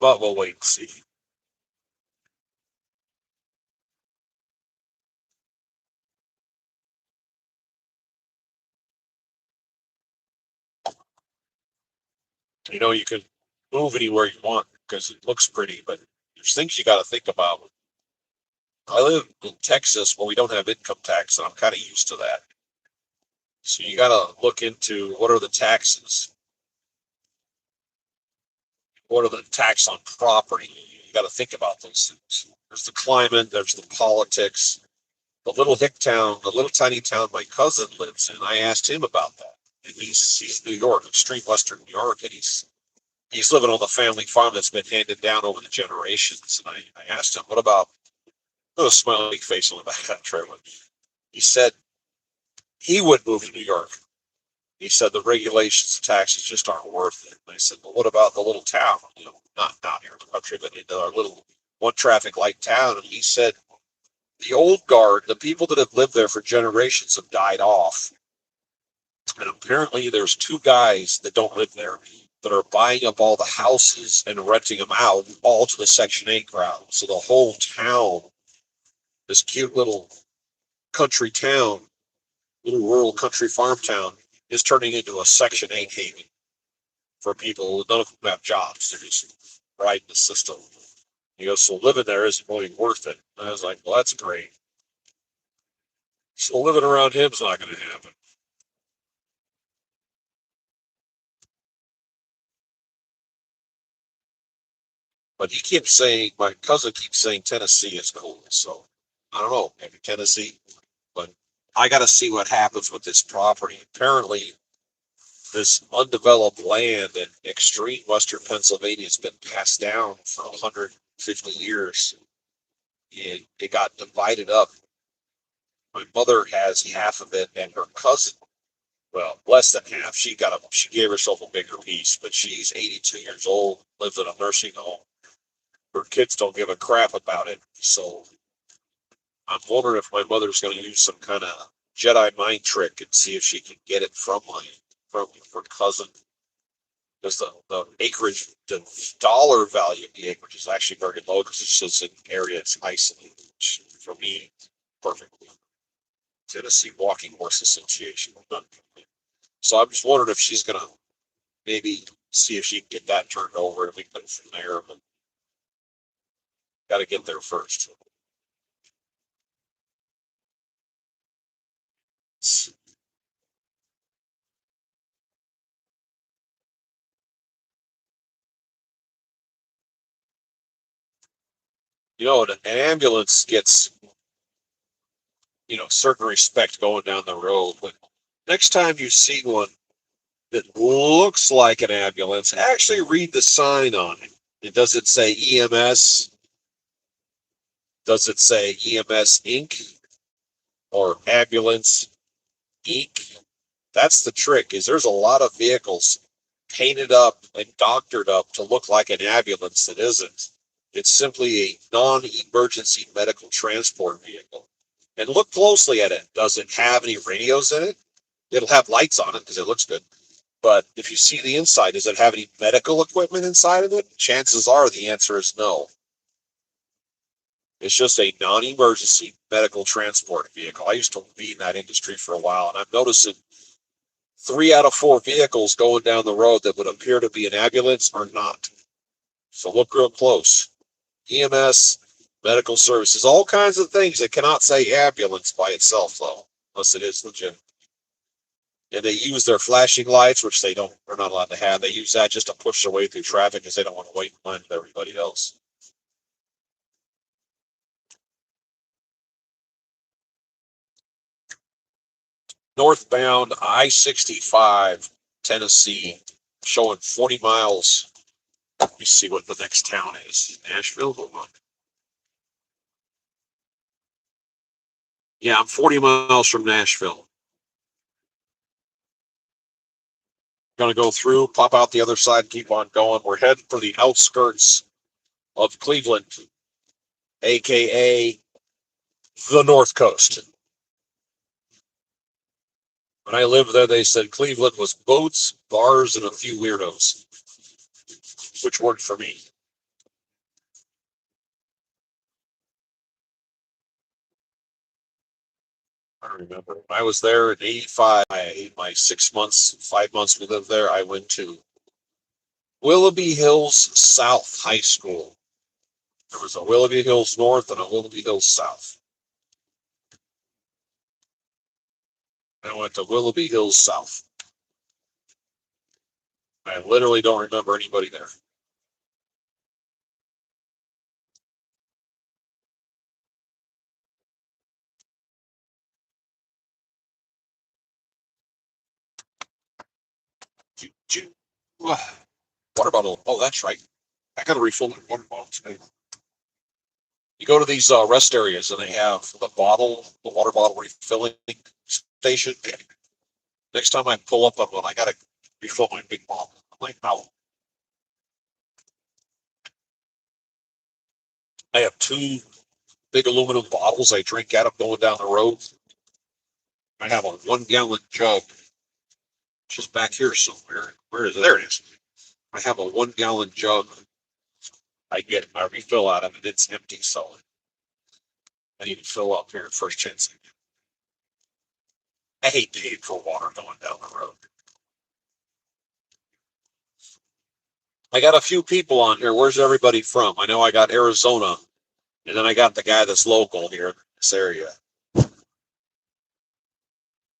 But we'll wait and see. You can move anywhere you want because it looks pretty, but there's things you got to think about. I live in Texas where we don't have income tax, and I'm kind of used to that. So you got to look into what are the taxes, what are the tax on property. You got to think about those things. There's the climate, there's the politics. The little hick town, the little tiny town my cousin lives in, I asked him about that. And he's New York, extreme Western New York, and he's living on the family farm that's been handed down over the generations. And I asked him, what about a smiling face on the back of that trailer? He said he would move to New York. He said the regulations, the taxes just aren't worth it. And I said, well, what about the little town? Not down here in the country, but in our little one traffic light town. And he said the old guard, the people that have lived there for generations, have died off. And apparently there's two guys that don't live there that are buying up all the houses and renting them out all to the Section 8 crowd. So the whole town, this cute little country town, little rural country farm town, is turning into a Section 8 haven for people. None of them have jobs. They're just riding the system. He goes, so living there isn't really worth it. And I was like, well, that's great. So living around him is not going to happen. But he keeps saying, my cousin keeps saying Tennessee is cool. So I don't know, maybe Tennessee. But I got to see what happens with this property. Apparently, this undeveloped land in extreme Western Pennsylvania has been passed down for 150 years. It got divided up. My mother has half of it, and her cousin, well, less than half. She gave herself a bigger piece, but she's 82 years old, lives in a nursing home. Her kids don't give a crap about it. So I'm wondering if my mother's going to use some kind of Jedi mind trick and see if she can get it from her cousin. Because the acreage, the dollar value of the acreage is actually very low because it's just an area it's isolated, which for me, perfectly. Tennessee Walking Horse Association. So I'm just wondering if she's going to maybe see if she can get that turned over and we can go from there. But got to get there first. You know, an ambulance gets, certain respect going down the road. But next time you see one that looks like an ambulance, actually read the sign on it. Does it say EMS? Does it say EMS Inc. or Ambulance Inc.? That's the trick. Is there's a lot of vehicles painted up and doctored up to look like an ambulance that isn't. It's simply a non-emergency medical transport vehicle. And look closely at it. Does it have any radios in it? It'll have lights on it because it looks good. But if you see the inside, does it have any medical equipment inside of it? Chances are the answer is no. It's just a non-emergency medical transport vehicle. I used to be in that industry for a while, and I'm noticing 3 out of 4 vehicles going down the road that would appear to be an ambulance are not. So look real close. EMS, medical services, all kinds of things that cannot say ambulance by itself, though, unless it is legit. And they use their flashing lights, which they're not allowed to have. They use that just to push their way through traffic because they don't want to wait in line with everybody else. Northbound I-65, Tennessee, showing 40 miles. Let me see what the next town is. Nashville? Hold on. Yeah, I'm 40 miles from Nashville. Going to go through, pop out the other side, keep on going. We're heading for the outskirts of Cleveland, aka the North Coast. When I lived there, they said Cleveland was boats, bars, and a few weirdos, which worked for me. I remember when I was there in '85. My 6 months, 5 months we lived there. I went to Willoughby Hills South High School. There was a Willoughby Hills North and a Willoughby Hills South. I went to Willoughby Hills South. I literally don't remember anybody there. Water bottle. Oh, that's right. I got to refill my water bottle today. You go to these rest areas and they have the water bottle refilling station. Next time I pull up on one, I got to refill my big bottle. I'm like, no. I have 2 big aluminum bottles I drink out of going down the road. I have a 1 gallon jug just back here somewhere. Where is it? There it is. I have a 1 gallon jug. I get my refill out of it. It's empty, so I need to fill up here first chance. I hate paying for water going down the road. I got a few people on here. Where's everybody from? I know I got Arizona, and then I got the guy that's local here in this area.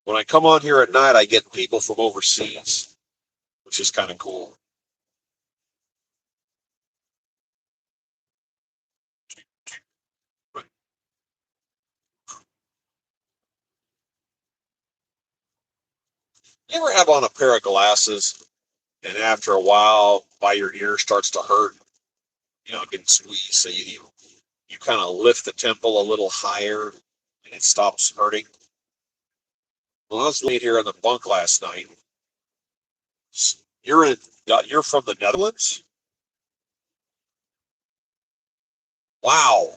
When I come on here at night, I get people from overseas, which is kind of cool. You ever have on a pair of glasses, and after a while, by your ear starts to hurt? Getting squeezed, so you kind of lift the temple a little higher, and it stops hurting. Well, I was laying here in the bunk last night. You're in. You're from the Netherlands? Wow.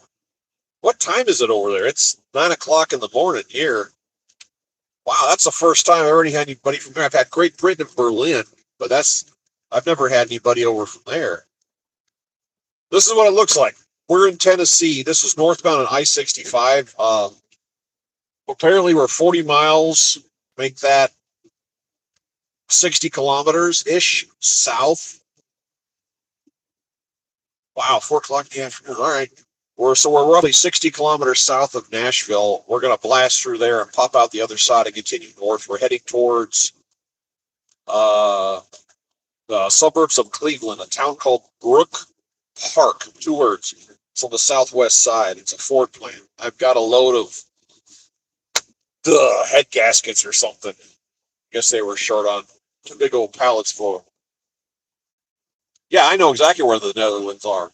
What time is it over there? It's 9 o'clock in the morning here. Wow, that's the first time I've already had anybody from there. I've had Great Britain and Berlin, but I've never had anybody over from there. This is what it looks like. We're in Tennessee. This is northbound on I-65. Apparently, we're 40 miles. Make that 60 kilometers ish south. Wow, 4 o'clock in the afternoon. All right. We're roughly 60 kilometers south of Nashville. We're going to blast through there and pop out the other side and continue north. We're heading towards uh, the suburbs of Cleveland, a town called Brook Park. 2 words. It's on the southwest side. It's a Ford plant. I've got a load of head gaskets or something. I guess they were short on two big old pallets full. Yeah, I know exactly where the Netherlands are.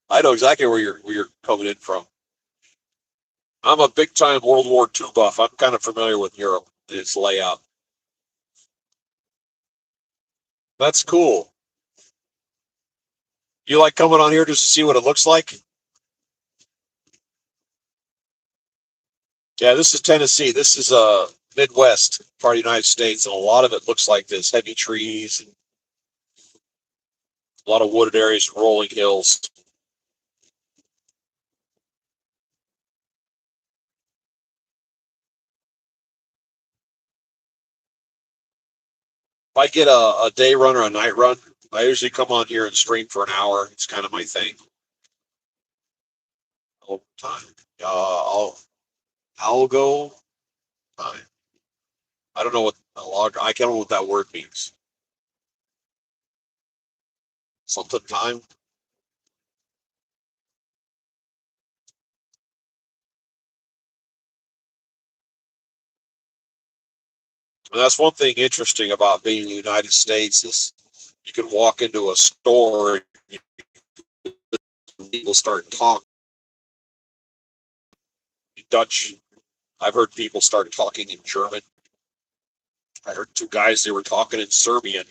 I know exactly where you're coming in from. I'm a big time World War II buff. I'm kind of familiar with Europe and its layout. That's cool. You like coming on here just to see what it looks like? Yeah, this is Tennessee. This is Midwest part of the United States, and a lot of it looks like this: heavy trees, and a lot of wooded areas, rolling hills. If I get a day run or a night run, I usually come on here and stream for an hour. It's kind of my thing all the time. I'll go time. I don't know what a log. I don't know what that word means. Something time. And that's one thing interesting about being in the United States is you can walk into a store and people start talking Dutch. I've heard people start talking in German. I heard two guys, they were talking in Serbian.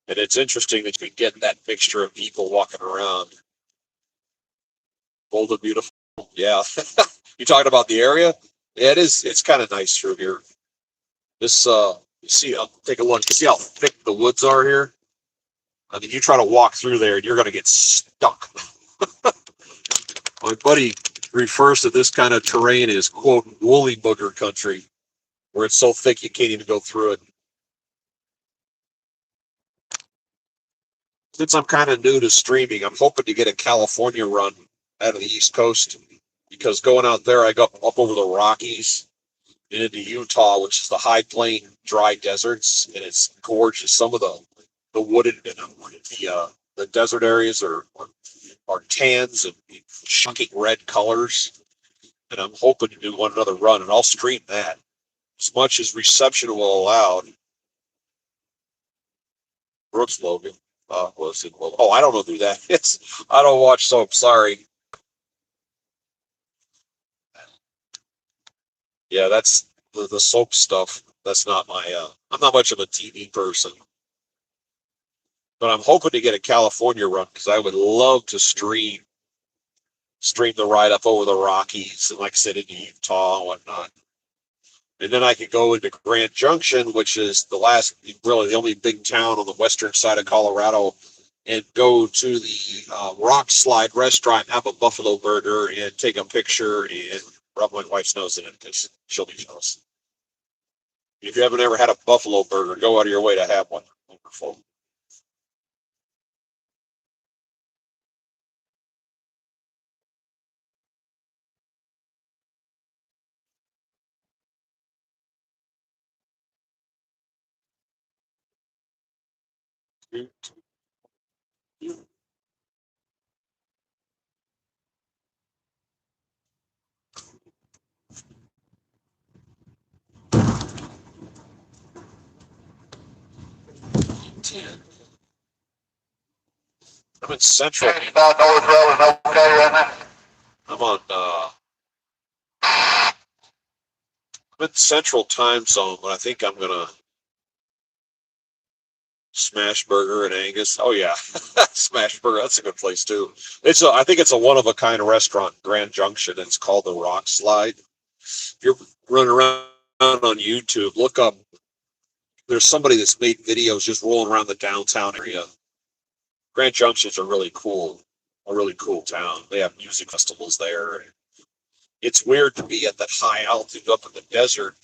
And it's interesting that you can get that mixture of people walking around. Bold and beautiful. Yeah. You talking about the area? Yeah, it is. It's kind of nice through here. This, you see, I'll take a look. You see how thick the woods are here? I mean, you try to walk through there and you're going to get stuck. My buddy refers to this kind of terrain as, quote, woolly booger country, where it's so thick you can't even go through it. Since I'm kind of new to streaming, I'm hoping to get a California run out of the East Coast because going out there, I go up over the Rockies and into Utah, which is the high plain, dry deserts, and it's gorgeous. Some of the wooded, the desert areas are tans and shocking red colors, and I'm hoping to do one another run, and I'll stream that as much as reception will allow. Brooks Logan was it? Well, oh, I don't know who that is. I don't watch, so I'm sorry. Yeah, that's the soap stuff. That's not my. I'm not much of a TV person, but I'm hoping to get a California run because I would love to stream the ride up over the Rockies and, like I said, into Utah and whatnot. And then I could go into Grand Junction, which is really the only big town on the western side of Colorado, and go to the Rock Slide restaurant, have a buffalo burger, and take a picture and rub my wife's nose in it because she'll be jealous. If you haven't ever had a buffalo burger, go out of your way to have one. Wonderful. 10. I'm in Central. I'm on. I'm in Central time zone, but I think I'm gonna Smash Burger and Angus. Oh yeah, Smash Burger. That's a good place too. I think it's a one of a kind restaurant, Grand Junction. It's called the Rock Slide. If you're running around on YouTube, look up. There's somebody that's made videos just rolling around the downtown area. Grand Junction's a really cool town. They have music festivals there. It's weird to be at that high altitude up in the desert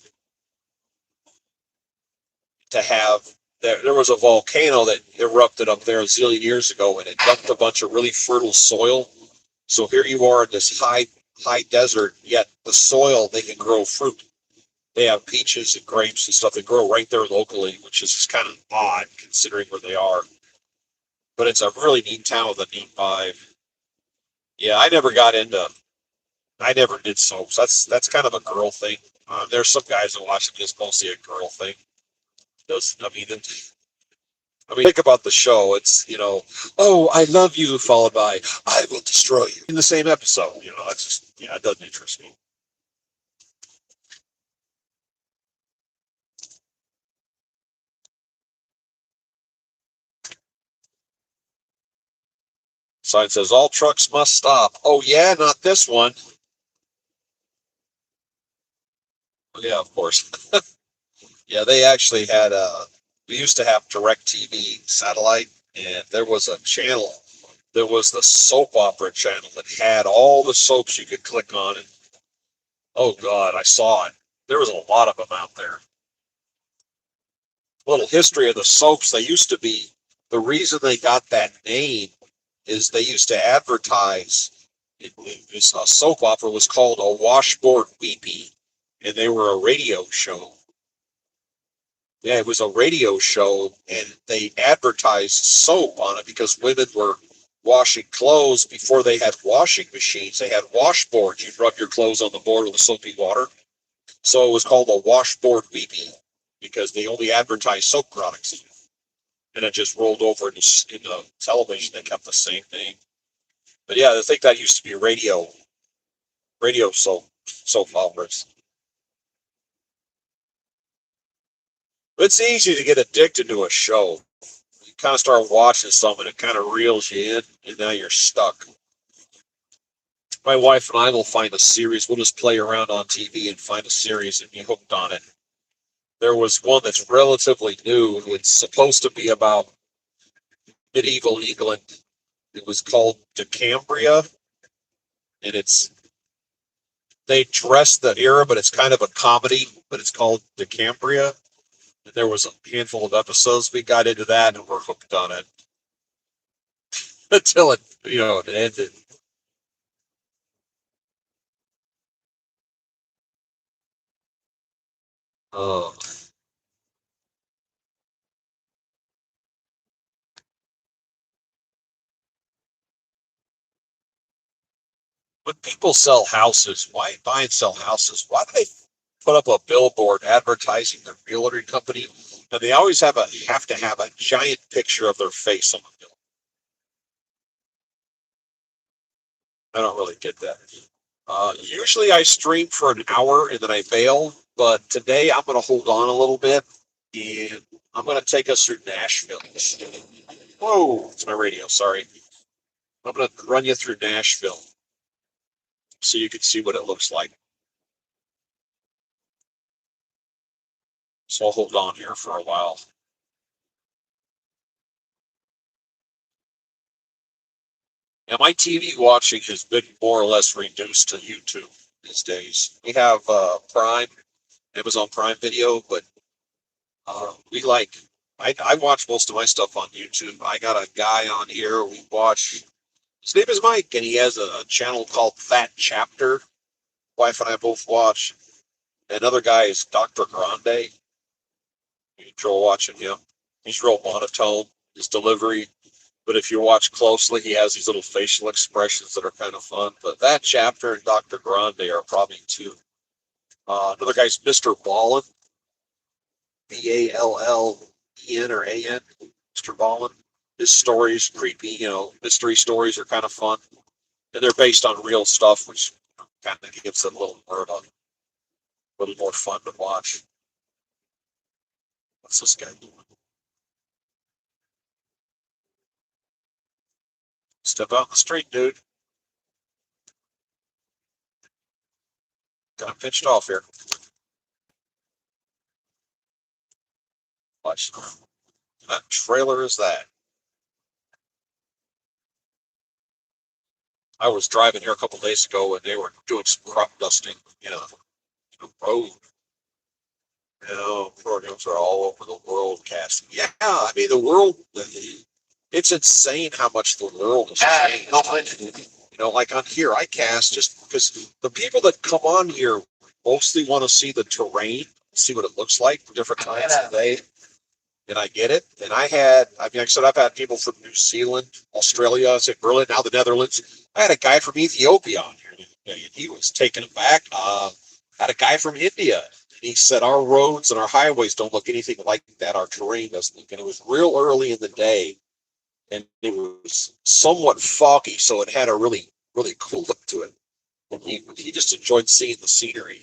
to have there was a volcano that erupted up there a zillion years ago and it dumped a bunch of really fertile soil. So here you are in this high desert, yet the soil they can grow fruit. They have peaches and grapes and stuff that grow right there locally, which is just kind of odd considering where they are. But it's a really neat town with a neat vibe. Yeah, I never did soaps. That's kind of a girl thing. There's some guys that watch it. It's mostly a girl thing. Does think about the show. It's oh, I love you, followed by I will destroy you in the same episode. That's just it doesn't interest me. Sign says all trucks must stop. Oh yeah, not this one. Yeah, of course. Yeah, they actually had we used to have direct TV satellite, and there was a channel. There was the soap opera channel that had all the soaps you could click on. And oh God, I saw it. There was a lot of them out there. A little history of the soaps. They used to be, the reason they got that name is they used to advertise. A soap opera was called a washboard weepy, and they were a radio show. Yeah, it was a radio show, and they advertised soap on it because women were washing clothes before they had washing machines. They had washboards. You'd rub your clothes on the board with the soapy water. So it was called a washboard weepy because they only advertised soap products. And it just rolled over into television. They kept the same name. But yeah, I think that used to be radio soap operas. It's easy to get addicted to a show. You kind of start watching something, it kind of reels you in, and now you're stuck. My wife and I will find a series. We'll just play around on TV and find a series and be hooked on it. There was one that's relatively new. It's supposed to be about medieval England. It was called Decambria, and they dress the era, but it's kind of a comedy. But it's called Decambria. And there was a handful of episodes. We got into that, and we're hooked on it until it ended. Uh, when people sell houses, why buy and sell houses? Why do they put up a billboard advertising their realty company? And they always have to have a giant picture of their face on the bill. I don't really get that. Usually I stream for an hour and then I bail, but today I'm going to hold on a little bit and I'm going to take us through Nashville. Whoa, it's my radio. Sorry. I'm going to run you through Nashville so you can see what it looks like. So I'll hold on here for a while. Yeah, my TV watching has been more or less reduced to YouTube these days. We have Prime, Amazon Prime Video, but we like. I watch most of my stuff on YouTube. I got a guy on here. We watch. His name is Mike, and he has a channel called Fat Chapter. Wife and I both watch. Another guy is Dr. Grande. You enjoy watching him. He's real monotone. His delivery. But if you watch closely, he has these little facial expressions that are kind of fun. But that chapter and Dr. Grande are probably two. Another guy's Mr. Ballin, Ballin or AN, Mr. Ballin. His stories, creepy, mystery stories are kind of fun. And they're based on real stuff, which kind of gives it a little more fun to watch. What's this guy doing? Step out in the street, dude. Got him pinched off here. Watch. That trailer is that. I was driving here a couple days ago and they were doing some crop dusting, road. Programs are all over the world casting. Yeah, I mean the world. It's insane how much the world has changed. Like on here, I cast just because the people that come on here mostly want to see the terrain, see what it looks like for different times of the day. and I get it. And I mean, like I said, I've had people from New Zealand, Australia, I said Berlin, now the Netherlands. I had a guy from Ethiopia on here, and he was taken aback. Had a guy from India, and he said our roads and our highways don't look anything like that. Our terrain doesn't look, and it was real early in the day, and it was somewhat foggy, so it had a really cool look to it. And he just enjoyed seeing the scenery.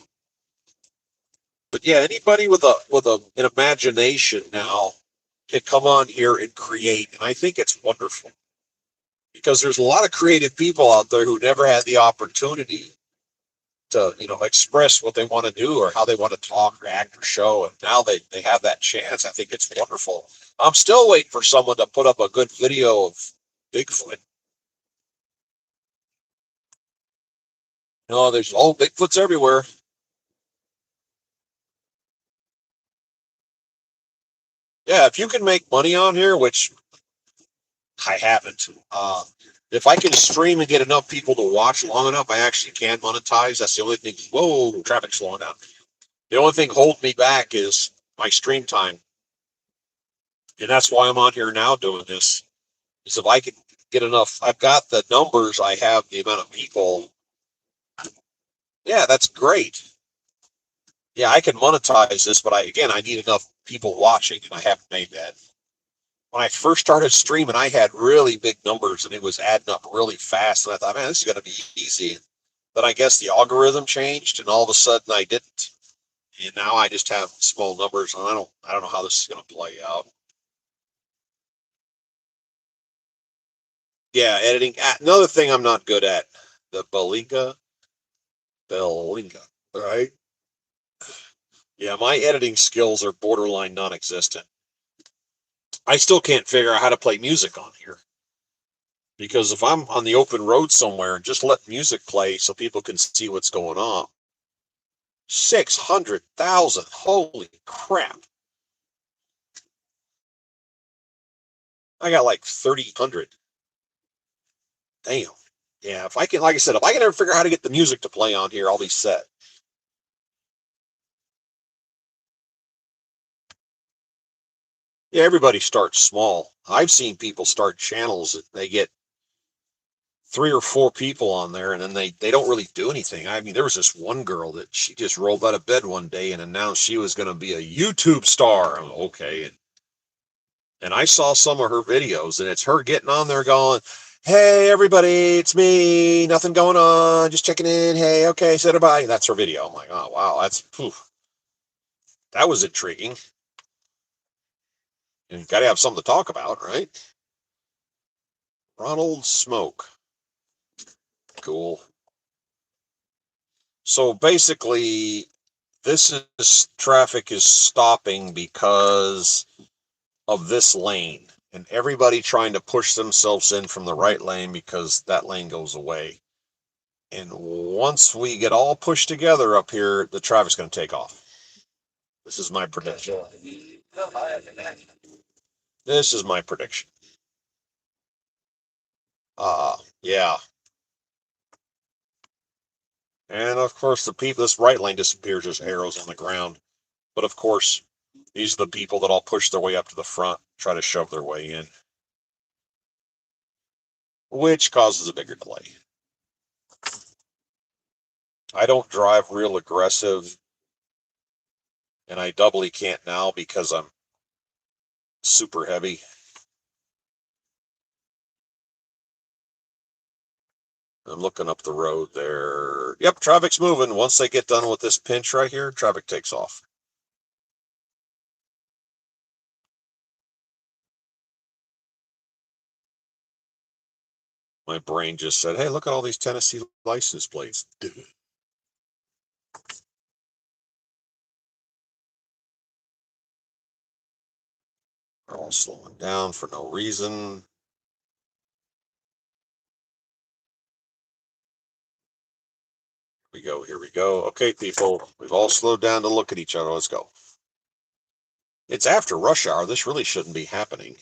But yeah, anybody with an imagination now can come on here and create, and I think it's wonderful because there's a lot of creative people out there who never had the opportunity to express what they want to do or how they want to talk or act or show, and now they have that chance. I think it's wonderful. I'm still waiting for someone to put up a good video of Bigfoot. There's Bigfoot's everywhere. Yeah, if you can make money on here, which I haven't. If I can stream and get enough people to watch long enough, I actually can monetize. That's the only thing. Whoa, traffic's slowing down. The only thing holding me back is my stream time, and that's why I'm on here now doing this. Is if I can get enough, I've got the numbers, I have the amount of people. Yeah, that's great. Yeah, I can monetize this, but I need enough people watching, and I haven't made that. When I first started streaming, I had really big numbers, and it was adding up really fast. And I thought, man, this is going to be easy. Then I guess the algorithm changed, and all of a sudden I didn't. And now I just have small numbers, and I don't know how this is going to play out. Yeah, editing. Another thing I'm not good at, the Belinga, right? Yeah, my editing skills are borderline non-existent. I still can't figure out how to play music on here because if I'm on the open road somewhere, just let music play so people can see what's going on. 600,000. Holy crap. I got like 3,000. Damn. Yeah, if I can, like I said, if I can ever figure out how to get the music to play on here, I'll be set. Yeah, everybody starts small. I've seen people start channels that they get 3 or 4 people on there, and then they don't really do anything. I mean, there was this one girl that she just rolled out of bed one day and announced she was going to be a YouTube star. Okay, and I saw some of her videos, and it's her getting on there going, "Hey everybody, it's me. Nothing going on. Just checking in. Hey, okay, said bye." That's her video. I'm like, oh wow, that was intriguing. And you got to have something to talk about, right? Ronald Smoke, cool. So basically, this is traffic is stopping because of this lane, and everybody trying to push themselves in from the right lane because that lane goes away. And once we get all pushed together up here, the traffic's going to take off. This is my prediction. This is my prediction. Yeah. And of course, the people, this right lane disappears, there's arrows on the ground. But of course, these are the people that all push their way up to the front, try to shove their way in, which causes a bigger delay. I don't drive real aggressive, and I doubly can't now because I'm super heavy. I'm looking up the road there. Yep, traffic's moving. Once they get done with this pinch right here, traffic takes off. My brain just said, hey, look at all these Tennessee license plates. They're all slowing down for no reason. Here we go. Okay, people, we've all slowed down to look at each other. Let's go. It's after rush hour. This really shouldn't be happening.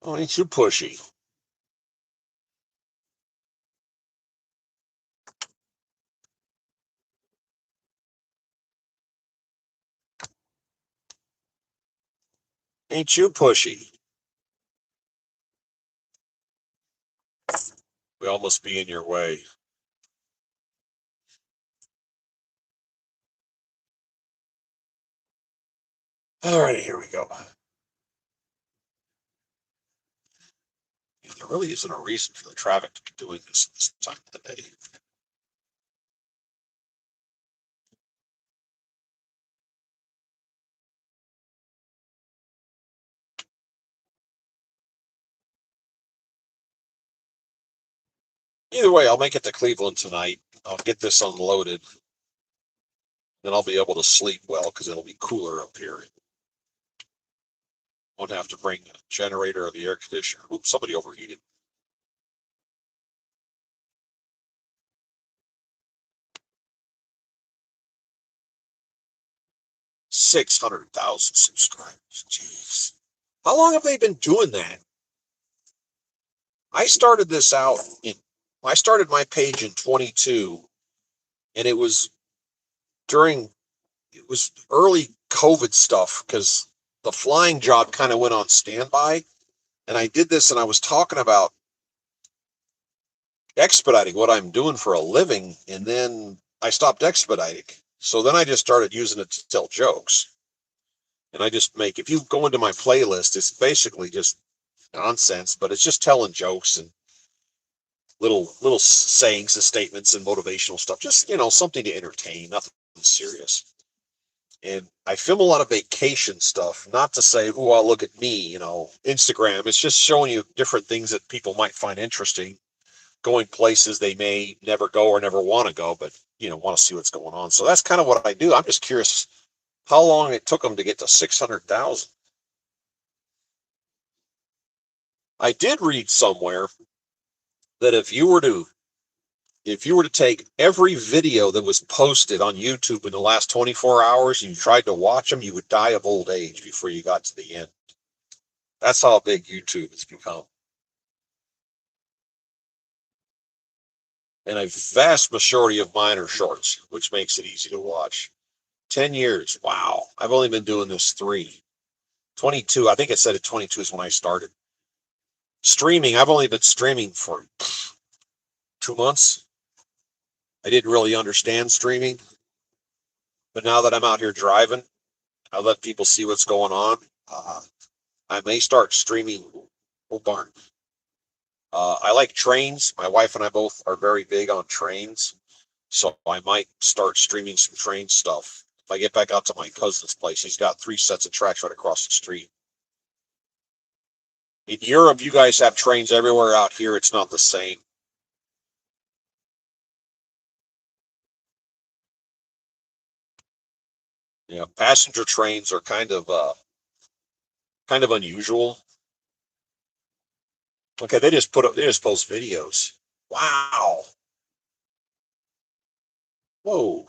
Oh, ain't too pushy. Ain't you pushy. We all must be in your way. All right, here we go. There really isn't a reason for the traffic to be doing this time of the day. Either way, I'll make it to Cleveland tonight. I'll get this unloaded. Then I'll be able to sleep well because it'll be cooler up here. Won't have to bring a generator or the air conditioner. Oops, somebody overheated. 600,000 subscribers. Jeez. How long have they been doing that? I started this out in, I started my page in 22, and during, it was early COVID stuff because the flying job kind of went on standby. And I did this and I was talking about expediting, what I'm doing for a living. And then I stopped expediting. So then I just started using it to tell jokes. And I just make, if you go into my playlist, it's basically just nonsense, but it's just telling jokes and little sayings and statements and motivational stuff. Just, something to entertain, nothing serious. And I film a lot of vacation stuff, not to say, oh, look at me, Instagram. It's just showing you different things that people might find interesting, going places they may never go or never want to go, but, want to see what's going on. So that's kind of what I do. I'm just curious how long it took them to get to 600,000. I did read somewhere that if you were to take every video that was posted on YouTube in the last 24 hours and you tried to watch them, you would die of old age before you got to the end. That's how big YouTube has become. And a vast majority of mine are shorts, which makes it easy to watch. 10 years. Wow. I've only been doing this 22. I think it said at 22 is when I started. Streaming, I've only been streaming for 2 months. I didn't really understand streaming. But now that I'm out here driving, I let people see what's going on. I may start streaming. Oh, barn. I like trains. My wife and I both are very big on trains. So I might start streaming some train stuff. If I get back out to my cousin's place, he's got 3 sets of tracks right across the street. In Europe, you guys have trains everywhere. Out here, it's not the same. Yeah, passenger trains are kind of unusual. Okay, they just post videos. Wow. Whoa.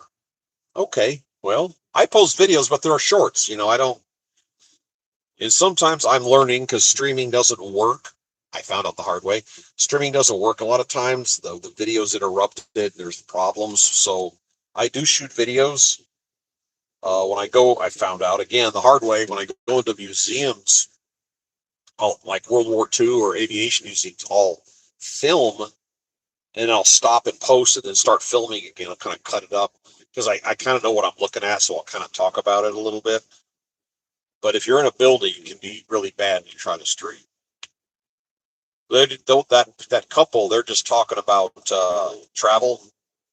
Okay. Well, I post videos, but they're shorts. I don't. And sometimes I'm learning because streaming doesn't work. I found out the hard way. Streaming doesn't work a lot of times. The video's interrupted. There's problems. So I do shoot videos. When I go, I found out again the hard way. When I go into museums, like World War II or aviation museums, I'll film and I'll stop and post it and start filming again. I'll kind of cut it up because I kind of know what I'm looking at. So I'll kind of talk about it a little bit. But if you're in a building, it can be really bad when you try to stream. They don't that couple. They're just talking about travel,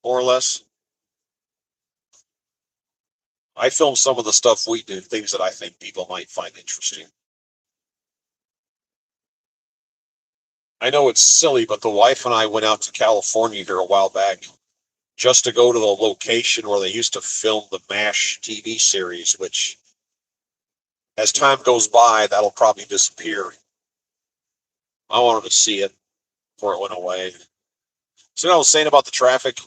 more or less. I film some of the stuff we do, things that I think people might find interesting. I know it's silly, but the wife and I went out to California here a while back just to go to the location where they used to film the MASH TV series, which, as time goes by, that'll probably disappear. I wanted to see it before it went away. So, I was saying about the traffic,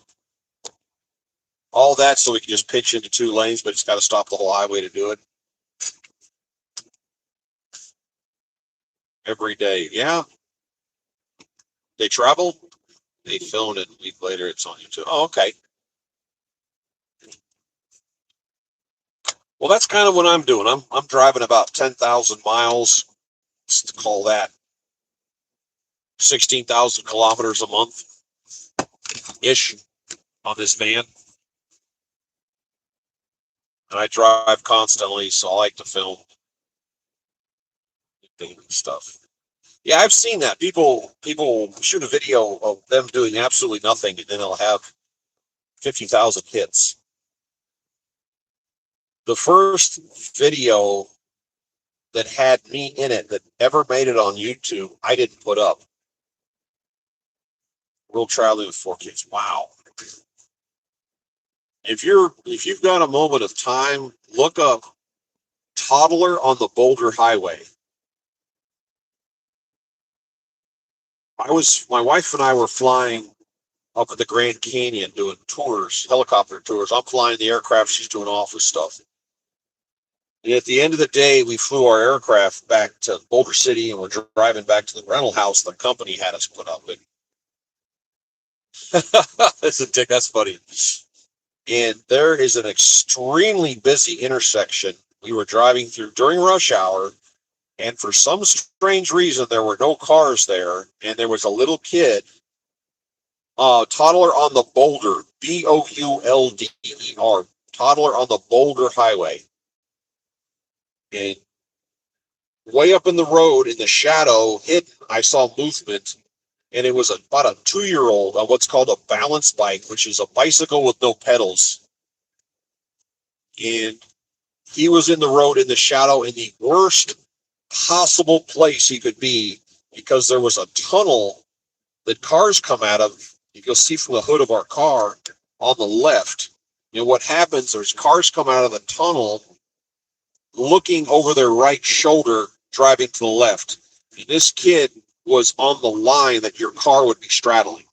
all that so we can just pitch into 2 lanes, but it's got to stop the whole highway to do it. every day. Yeah, they travel. They filmed it. A week later, it's on YouTube. Oh, okay. Well, that's kind of what I'm doing. I'm driving about 10,000 miles. Let's call that 16,000 kilometers a month ish on this van, and I drive constantly, so I like to film stuff. Yeah, I've seen that. People shoot a video of them doing absolutely nothing, and then they'll have 50,000 hits. The first video that had me in it that ever made it on YouTube, I didn't put up. World traveling with 4 kids. Wow. If you've got a moment of time, look up toddler on the Boulder Highway. My wife and I were flying up at the Grand Canyon doing tours, helicopter tours. I'm flying the aircraft, she's doing office stuff. And at the end of the day, we flew our aircraft back to Boulder City, and we're driving back to the rental house the company had us put up in. That's a dick. That's funny. And there is an extremely busy intersection we were driving through during rush hour, and for some strange reason, there were no cars there, and there was a little kid, toddler on the Boulder, Boulder, toddler on the Boulder Highway. And way up in the road in the shadow, hidden, I saw movement, and it was about a 2-year-old on what's called a balance bike, which is a bicycle with no pedals. And he was in the road in the shadow in the worst possible place he could be, because there was a tunnel that cars come out of. You can see from the hood of our car on the left. You know what happens? There's cars come out of the tunnel looking over their right shoulder, driving to the left. And this kid was on the line that your car would be straddling.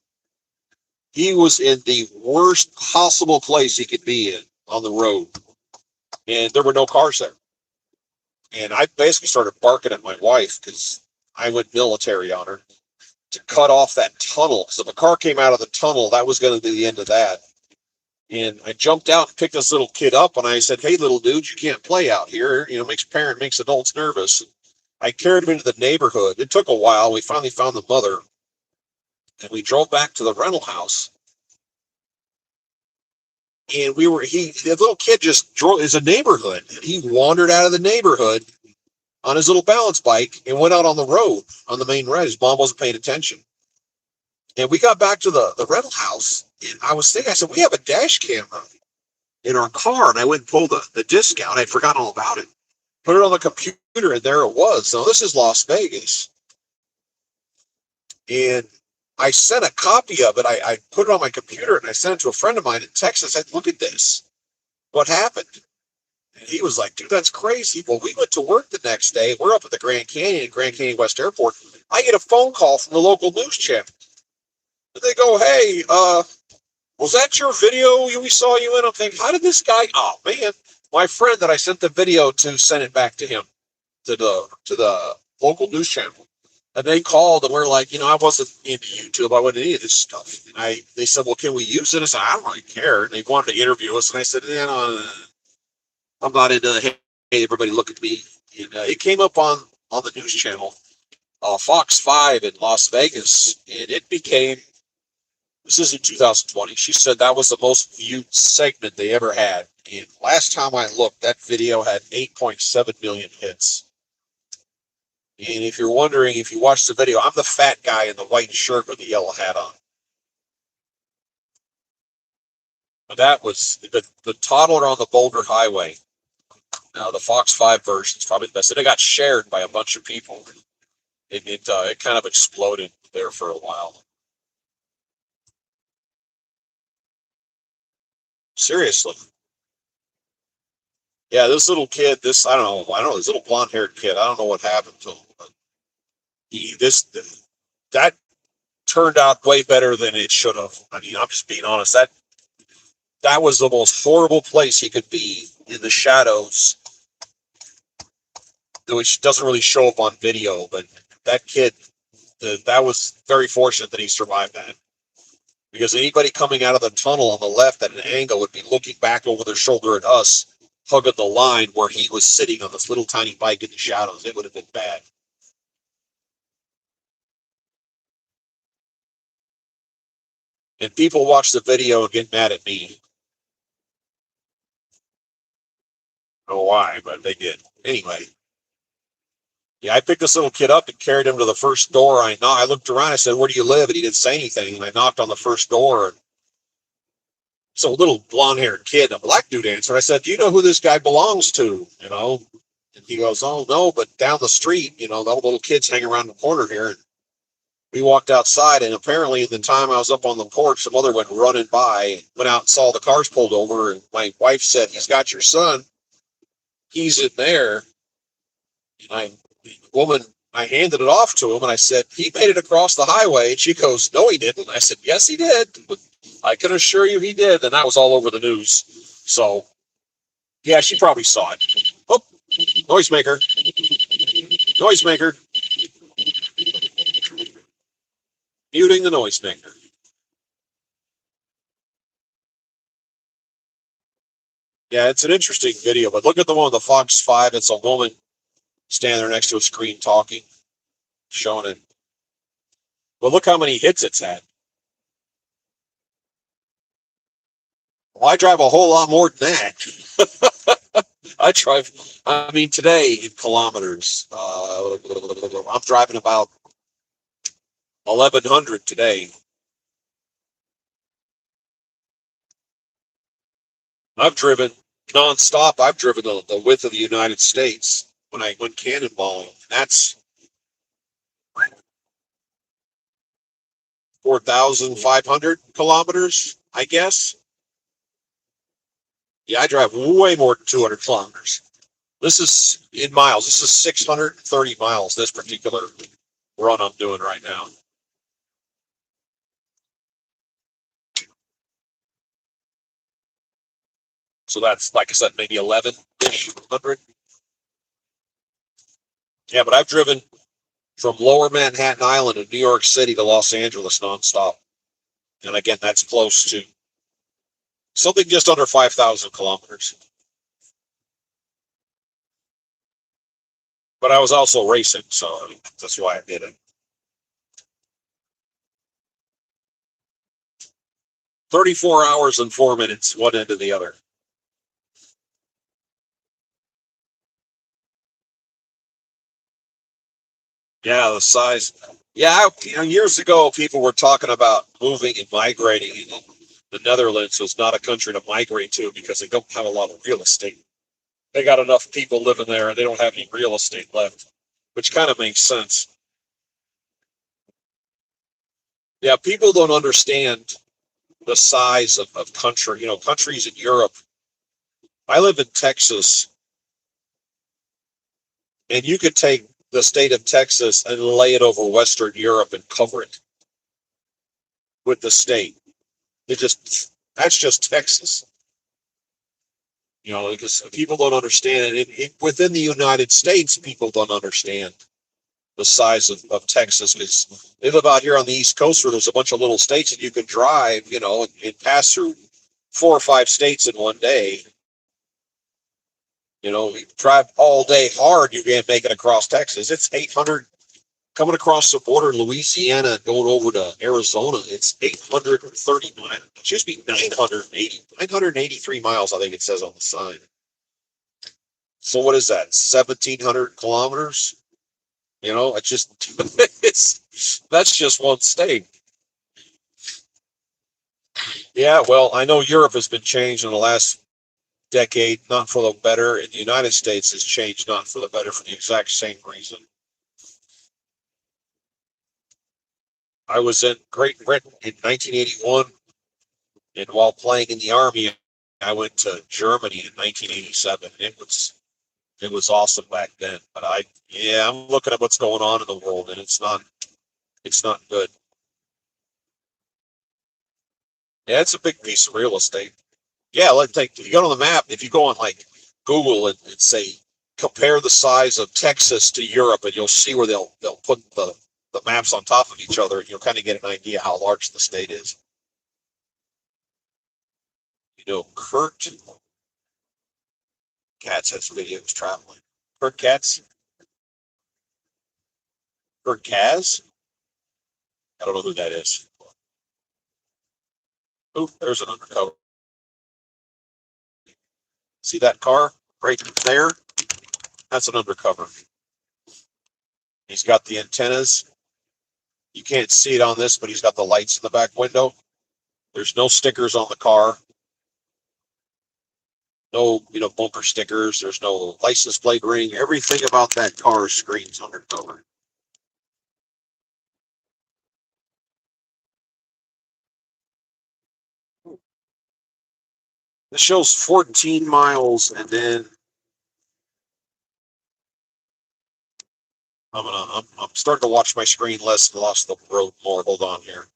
He was in the worst possible place he could be in on the road. And there were no cars there. And I basically started barking at my wife, because I went military on her, to cut off that tunnel. So if a car came out of the tunnel, that was going to be the end of that. And I jumped out and picked this little kid up, and I said, "Hey, little dude, you can't play out here. You know, makes adults nervous." I carried him into the neighborhood. It took a while. We finally found the mother, and we drove back to the rental house. And the little kid just drove. It's a neighborhood. And he wandered out of the neighborhood on his little balance bike and went out on the road, on the main road. His mom wasn't paying attention. And we got back to the rental house, and I said, we have a dash camera in our car. And I went and pulled the disc out. I'd forgotten all about it. Put it on the computer, and there it was. Now, this is Las Vegas. And I sent a copy of it. I put it on my computer, and I sent it to a friend of mine in Texas. I said, "Look at this. What happened?" And he was like, "Dude, that's crazy." Well, we went to work the next day. We're up at the Grand Canyon West Airport. I get a phone call from the local news channel. They go, "Hey, was that your video we saw you in?" I'm thinking, how did this guy? Oh man, my friend that I sent the video to sent it back to him, to the local news channel, and they called, and we're like, I wasn't into YouTube, I wasn't any of this stuff. And they said, "Well, can we use it?" I said, "I don't really care." And they wanted to interview us, and I said, I'm not into hey, everybody look at me. And it came up on the news channel, Fox 5 in Las Vegas, and it became. This is in 2020. She said that was the most viewed segment they ever had. And last time I looked, that video had 8.7 million hits. And if you're wondering, if you watch the video, I'm the fat guy in the white shirt with the yellow hat on. But that was the toddler on the Boulder Highway. Now, the Fox 5 version is probably the best. And it got shared by a bunch of people. It kind of exploded there for a while. Seriously. Yeah, this little kid, I don't know, this little blonde-haired kid, I don't know what happened to him, but that turned out way better than it should have. I mean, I'm just being honest. That was the most horrible place he could be, in the shadows, which doesn't really show up on video, but that kid, that was very fortunate that he survived that. Because anybody coming out of the tunnel on the left at an angle would be looking back over their shoulder at us, hugging the line where he was sitting on this little tiny bike in the shadows. It would have been bad. And people watch the video and get mad at me. I don't know why, but they did. Anyway. Yeah, I picked this little kid up and carried him to the first door. I looked around. I said, "Where do you live?" And he didn't say anything. And I knocked on the first door. And so a little blonde-haired kid, a black dude, answered. I said, "Do you know who this guy belongs to?" And he goes, "Oh no, but down the street, the little kids hang around the corner here." And we walked outside, and apparently, in the time I was up on the porch, some other went running by, went out and saw the cars pulled over. And my wife said, "He's got your son. He's in there." And I handed it off to him, and I said, "He made it across the highway." And she goes, "No, he didn't." I said, "Yes, he did. I can assure you he did." And that was all over the news. So, yeah, she probably saw it. Oh, noisemaker. Noisemaker. Muting the noisemaker. Yeah, it's an interesting video, but look at the one with the Fox 5. It's a woman standing there next to a screen talking, showing it. Well, look how many hits it's had. Well, I drive a whole lot more than that. Today in kilometers, I'm driving about 1,100 today. I've driven nonstop. I've driven the width of the United States when I went cannonballing. That's 4,500 kilometers, I guess. Yeah, I drive way more than 200 kilometers. This is in miles. This is 630 miles, this particular run I'm doing right now. So that's, like I said, maybe 11-ish hundred. Yeah, but I've driven from lower Manhattan Island in New York City to Los Angeles nonstop. And again, that's close to something just under 5,000 kilometers. But I was also racing, so that's why I did it. 34 hours and 4 minutes, one end to the other. Yeah, the size. Yeah, years ago, people were talking about moving and migrating. The Netherlands was not a country to migrate to because they don't have a lot of real estate. They got enough people living there, and they don't have any real estate left, which kind of makes sense. Yeah, people don't understand the size of country. Countries in Europe. I live in Texas, and you could take the state of Texas and lay it over Western Europe and cover it with the state. That's just Texas. Because people don't understand it. Within the United States, people don't understand the size of Texas. Because they live out here on the East Coast where there's a bunch of little states that you can drive, and pass through 4 or 5 states in one day. You drive all day hard, you can't make it across Texas. It's 800 coming across the border, Louisiana, going over to Arizona. It's 830 miles. It should be 983 miles, I think it says on the sign. So what is that? 1,700 kilometers? That's just one state. Yeah, well, I know Europe has been changed in the last decade, not for the better, and the United States has changed not for the better for the exact same reason. I was in Great Britain in 1981, and while playing in the Army, I went to Germany in 1987. It was awesome back then. But I'm looking at what's going on in the world, and it's not good. Yeah, it's a big piece of real estate. Yeah, let's take, you go on the map, if you go on like Google and say compare the size of Texas to Europe, and you'll see where they'll put the maps on top of each other, and you'll kind of get an idea how large the state is. You know, Kurt Katz has videos traveling. Kurt Katz, Kurt Kaz. I don't know who that is. Oh, there's an undercover. See that car right there? That's an undercover. He's got the antennas. You can't see it on this, but he's got the lights in the back window. There's no stickers on the car. No, bumper stickers. There's no license plate ring. Everything about that car screams undercover. This shows 14 miles, and then I'm starting to watch my screen less and lost the road more. Hold on here.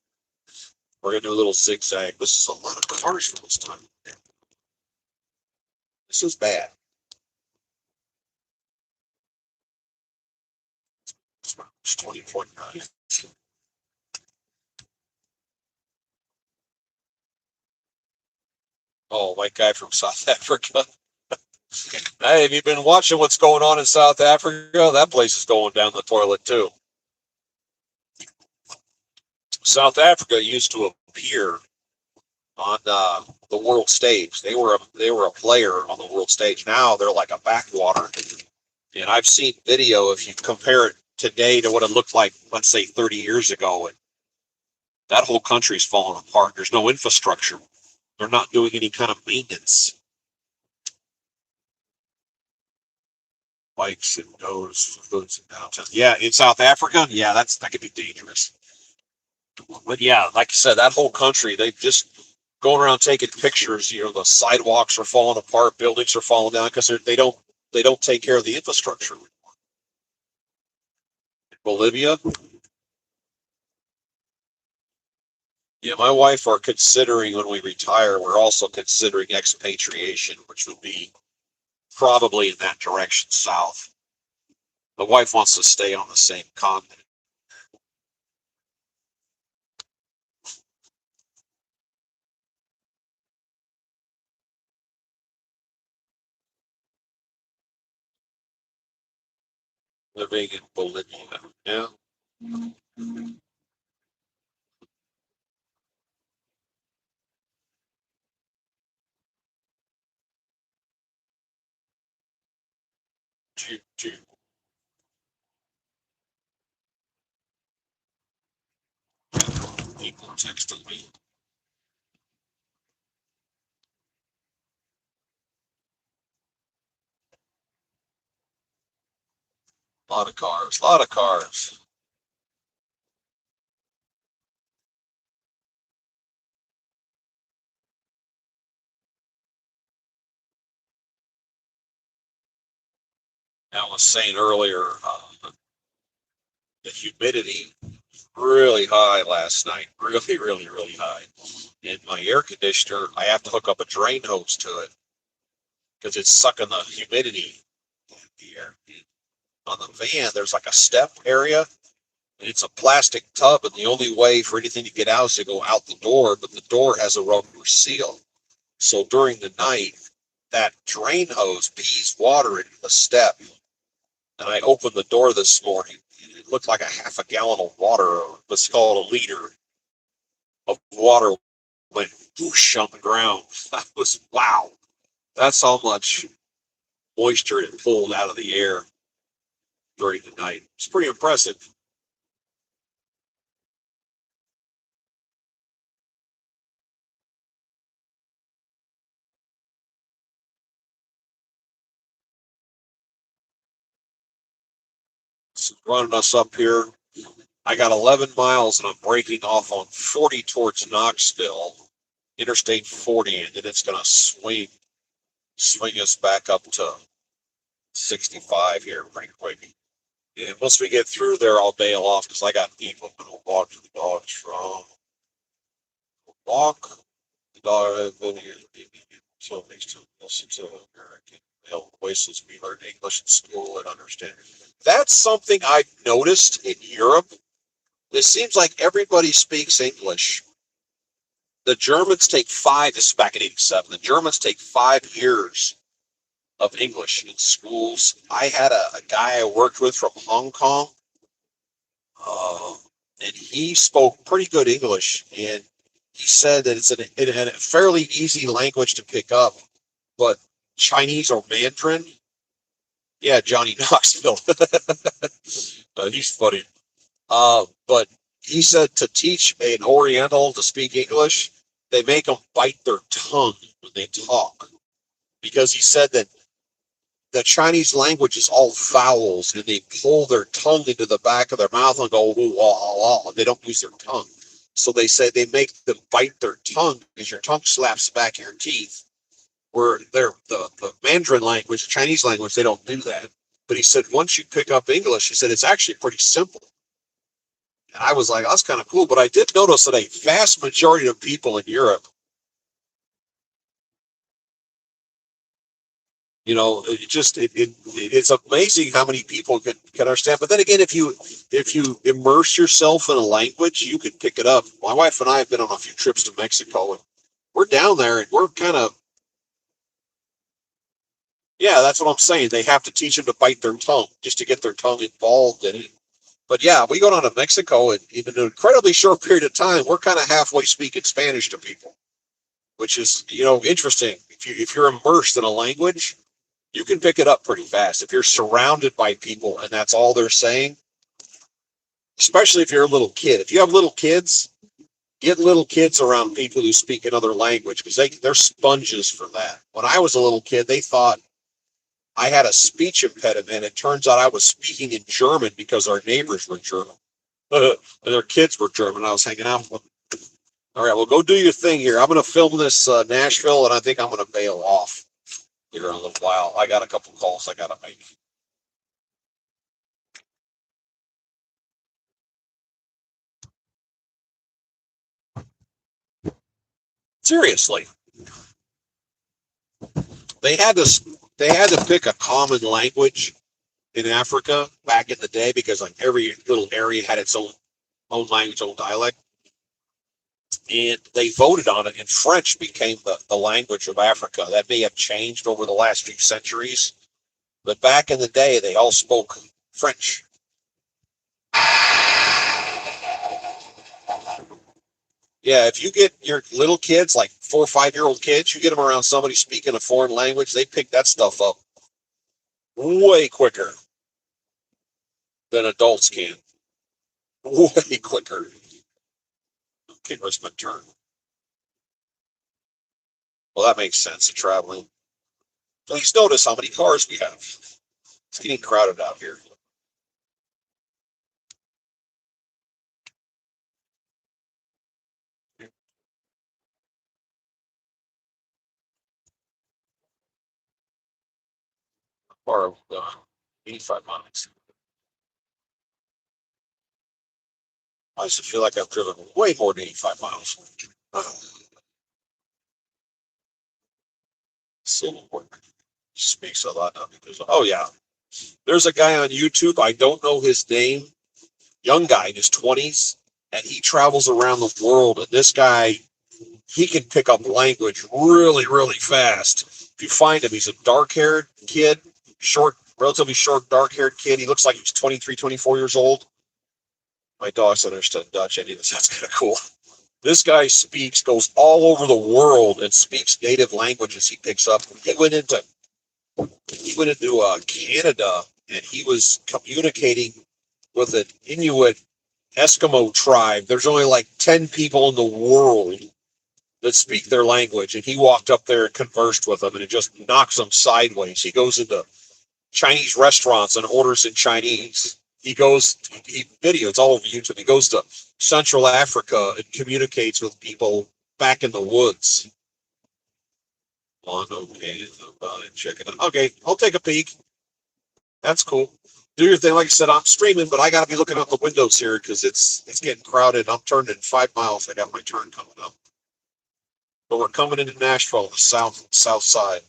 We're gonna do a little zigzag. This is a lot of cars for this time. This is bad. It's 20.9. Oh, white guy from South Africa. Hey, have you been watching what's going on in South Africa? That place is going down the toilet too. South Africa used to appear on the world stage. They were a player on the world stage. Now they're like a backwater. And I've seen video, if you compare it today to what it looked like, let's say 30 years ago, and that whole country's falling apart. There's no infrastructure. They're not doing any kind of maintenance. Bikes and those foods in downtown. Yeah, in South Africa, yeah, that could be dangerous. But yeah, like I said, that whole country, they just going around taking pictures. The sidewalks are falling apart, buildings are falling down because they don't take care of the infrastructure. Bolivia, yeah, my wife are considering when we retire, we're also considering expatriation, which would be probably in that direction south. The wife wants to stay on the same continent. Living in Bolivia. Yeah. People texting me. A lot of cars. A lot of cars. I was saying earlier, the humidity really high last night. Really, really, really high. And my air conditioner, I have to hook up a drain hose to it because it's sucking the humidity in the air. On the van, there's like a step area, and it's a plastic tub, and the only way for anything to get out is to go out the door, but the door has a rubber seal. So during the night, that drain hose pees water into the step. And I opened the door this morning, and it looked like a half a gallon of water, let's call it a liter of water, went whoosh on the ground. That was wow. That's how much moisture it pulled out of the air during the night. It's pretty impressive. It's running us up here. I got 11 miles and I'm breaking off on 40 towards Knoxville, Interstate 40, and then it's going to swing us back up to 65 here pretty quick. And once we get through there, I'll bail off because I got people. I'm going to walk to the dogs from walk the dog. So next to listen to American. Voices we learn English in school and understand. That's something I've noticed in Europe. It seems like everybody speaks English. The Germans take five, this is back in 87, the Germans take 5 years of English in schools. I had a guy I worked with from Hong Kong, uh, and he spoke pretty good English. And he said that it had a fairly easy language to pick up, but Chinese or Mandarin, yeah, Johnny Knoxville. He's funny. But he said to teach an Oriental to speak English, they make them bite their tongue when they talk, because he said that the Chinese language is all vowels, and they pull their tongue into the back of their mouth and go, ooh, ah, ah. They don't use their tongue. So they say they make them bite their tongue because your tongue slaps the back of your teeth. Where the Mandarin language, the Chinese language, they don't do that. But he said once you pick up English, he said it's actually pretty simple. And I was like, that's kind of cool. But I did notice that a vast majority of people in Europe, it's amazing how many people can understand. But then again, if you immerse yourself in a language, you can pick it up. My wife and I have been on a few trips to Mexico, and we're down there, and we're kind of, yeah, that's what I'm saying. They have to teach them to bite their tongue just to get their tongue involved in it. But yeah, we go down to Mexico, and in an incredibly short period of time, we're kind of halfway speaking Spanish to people, which is interesting. If you're immersed in a language, you can pick it up pretty fast. If you're surrounded by people and that's all they're saying, especially if you're a little kid. If you have little kids, get little kids around people who speak another language, because they're sponges for that. When I was a little kid, they thought I had a speech impediment. It turns out I was speaking in German because our neighbors were German. And their kids were German. I was hanging out with them. All right, well, go do your thing here. I'm going to film this Nashville, and I think I'm going to bail off here in a little while. I got a couple calls I got to make. Seriously, they had to they had to pick a common language in Africa back in the day, because like every little area had its own language, own dialect, and they voted on it, and French became the language of Africa. That may have changed over the last few centuries, but back in the day, they all spoke French. Yeah, if you get your little kids, like 4 or 5 year old kids, you get them around somebody speaking a foreign language, they pick that stuff up way quicker than adults can. Way quicker. Okay, where's my turn? Well, that makes sense of traveling. Please notice how many cars we have. It's getting crowded out here. Or 85 miles. I used to feel like I've driven way more than 85 miles. So speaks a lot now because, oh yeah, there's a guy on YouTube. I don't know his name. Young guy in his 20s, and he travels around the world. And this guy, he can pick up language really, really fast. If you find him, he's a dark-haired kid, short, relatively short, dark-haired kid. He looks like he's 23, 24 years old. My dogs understood Dutch. I think that's kind of cool. This guy goes all over the world and speaks native languages he picks up. He went into Canada, and he was communicating with an Inuit Eskimo tribe. There's only like 10 people in the world that speak their language, and he walked up there and conversed with them, and it just knocks them sideways. He goes into Chinese restaurants and orders in Chinese. It's all over YouTube. He goes to Central Africa and communicates with people back in the woods. Okay, check it out. Okay, I'll take a peek. That's cool. Do your thing. Like I said, I'm streaming, but I got to be looking out the windows here because it's getting crowded. I'm turning 5 miles. I got my turn coming up. But we're coming into Nashville, the south side.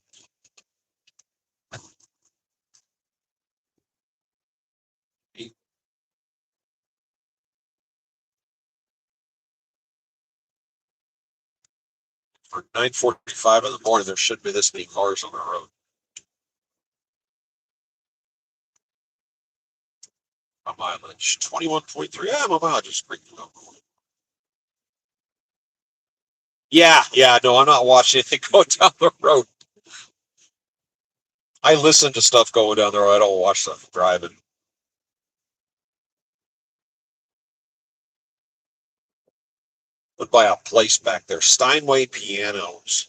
For 9:45 in the morning, there shouldn't be this many cars on the road. My mileage, 21.3. Yeah, my mileage is pretty low. Yeah, no, I'm not watching anything going down the road. I listen to stuff going down the road. I don't watch stuff driving. Would buy a place back there. Steinway Pianos.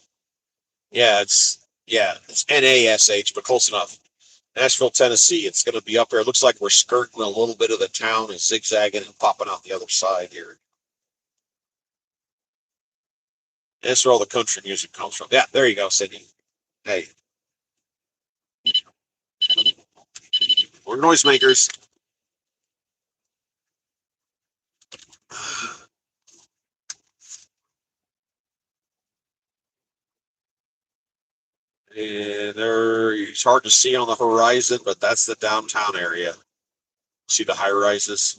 It's NASH, but close enough. Nashville, Tennessee. It's going to be up there. It looks like we're skirting a little bit of the town and zigzagging and popping out the other side here. That's where all the country music comes from. Yeah, there you go, Sydney. Hey, we're noisemakers. And there, it's hard to see on the horizon, but that's the downtown area. See the high rises?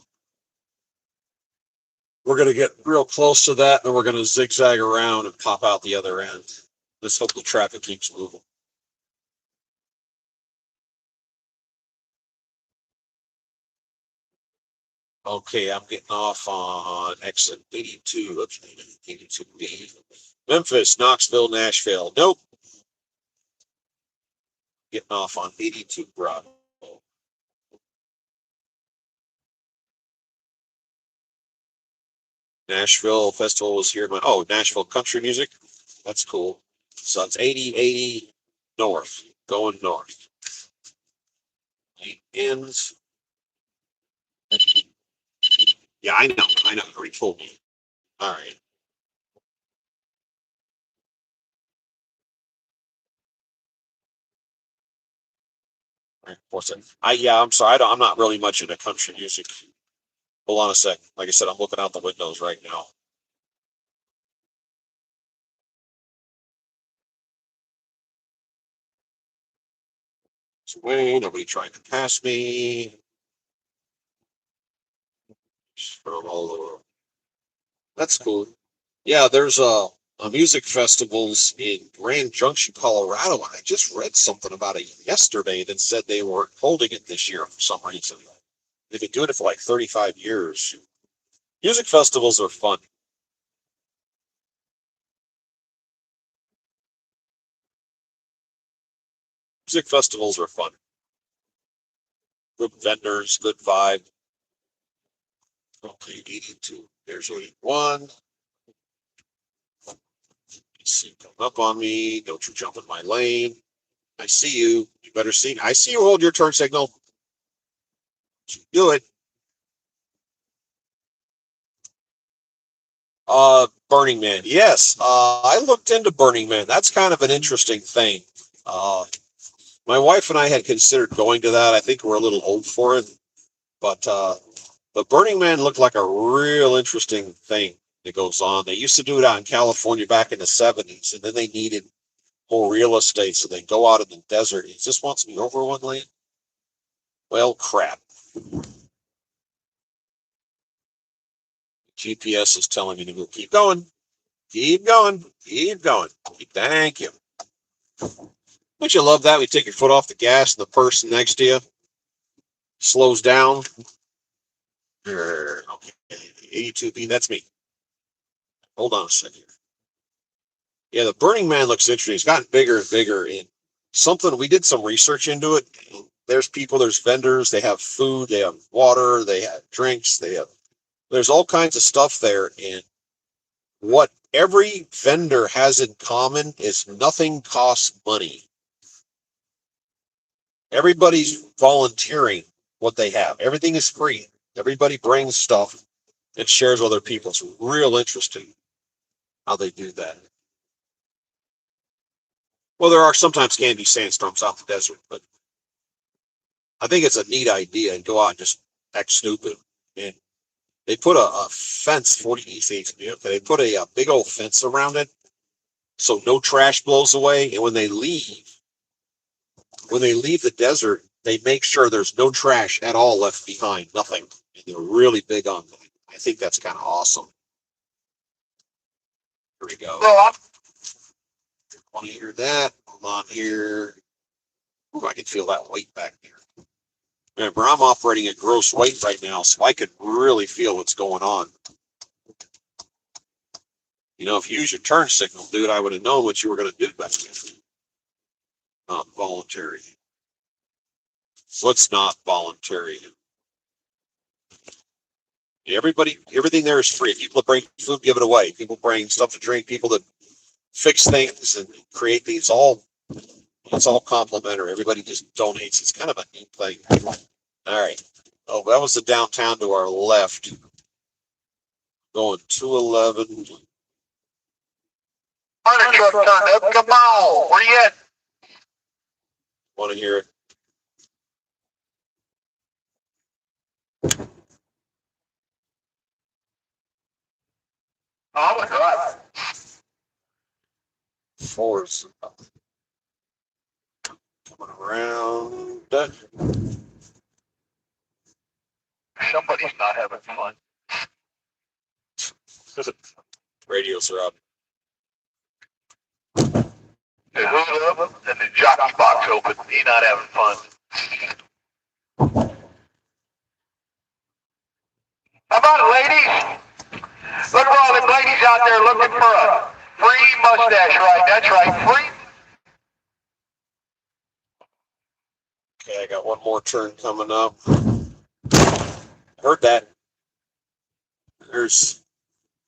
We're going to get real close to that, and then we're going to zigzag around and pop out the other end. Let's hope the traffic keeps moving. Okay, I'm getting off on exit 82. Oops, 82B. Memphis, Knoxville, Nashville. Nope. Getting off on 82 Bravo. Nashville Festival was here. Nashville Country Music. That's cool. So it's 80 north, going north. It ends. Yeah, I know. You already told me. All right. All right. What's it? I'm sorry. I'm not really much into country music. Hold on a sec. Like I said, I'm looking out the windows right now. So wait, nobody trying to pass me. That's cool. Yeah, there's a music festivals in Grand Junction, Colorado. And I just read something about it yesterday that said they were holding it this year for some reason. They've been doing it for like 35 years. Music festivals are fun. Music festivals are fun. Good vendors, good vibe. Okay, 82. There's 81. See, come up on me. Don't you jump in my lane. I see you. You better see. I see you hold your turn signal. Do it. Burning Man. Yes. I looked into Burning Man. That's kind of an interesting thing. Uh, my wife and I had considered going to that. I think we're a little old for it, but Burning Man looked like a real interesting thing that goes on. They used to do it out in California back in the 70s, and then they needed more real estate, so they go out in the desert. He just wants me over one lane. Well, crap. GPS is telling me to go. Keep going. Keep going. Keep going. Thank you. Don't you love that? We take your foot off the gas and the person next to you slows down. Okay. 82B, that's me. Hold on a second. Yeah, the Burning Man looks interesting. It's gotten bigger and bigger. And something, we did some research into it. There's people, there's vendors, they have food, they have water, they have drinks, there's all kinds of stuff there. And what every vendor has in common is nothing costs money. Everybody's volunteering what they have. Everything is free. Everybody brings stuff and shares with other people. It's real interesting how they do that. Well, there are sometimes can be sandstorms out the desert, but I think it's a neat idea and go out and just act stupid. And they put a fence, 40 East. They put a big old fence around it so no trash blows away. And when they leave the desert, they make sure there's no trash at all left behind, nothing. And they're really big on that. I think that's kind of awesome. Here we go. Want to hear that? Hold on here. Ooh, I can feel that weight back there. Remember, I'm operating at gross weight right now, so I could really feel what's going on. You know, if you use your turn signal, dude, I would have known what you were going to do back there. Not voluntary. What's not voluntary? Everything there is free. People that bring food, give it away. People bring stuff to drink. People that fix things and create these. It's all complimentary. Everybody just donates. It's kind of a neat thing. All right. Oh, that was the downtown to our left. Going 211. Fire truck turned up. Come on. Where you at? Want to hear it? Oh my God. Force. Coming around. Somebody's not having fun. Radios are up. The hood up and the jockey box open. He's not having fun. How about it, ladies? Look for all them ladies out there looking for a free mustache ride. That's right, free. Okay, I got one more turn coming up. Heard that. I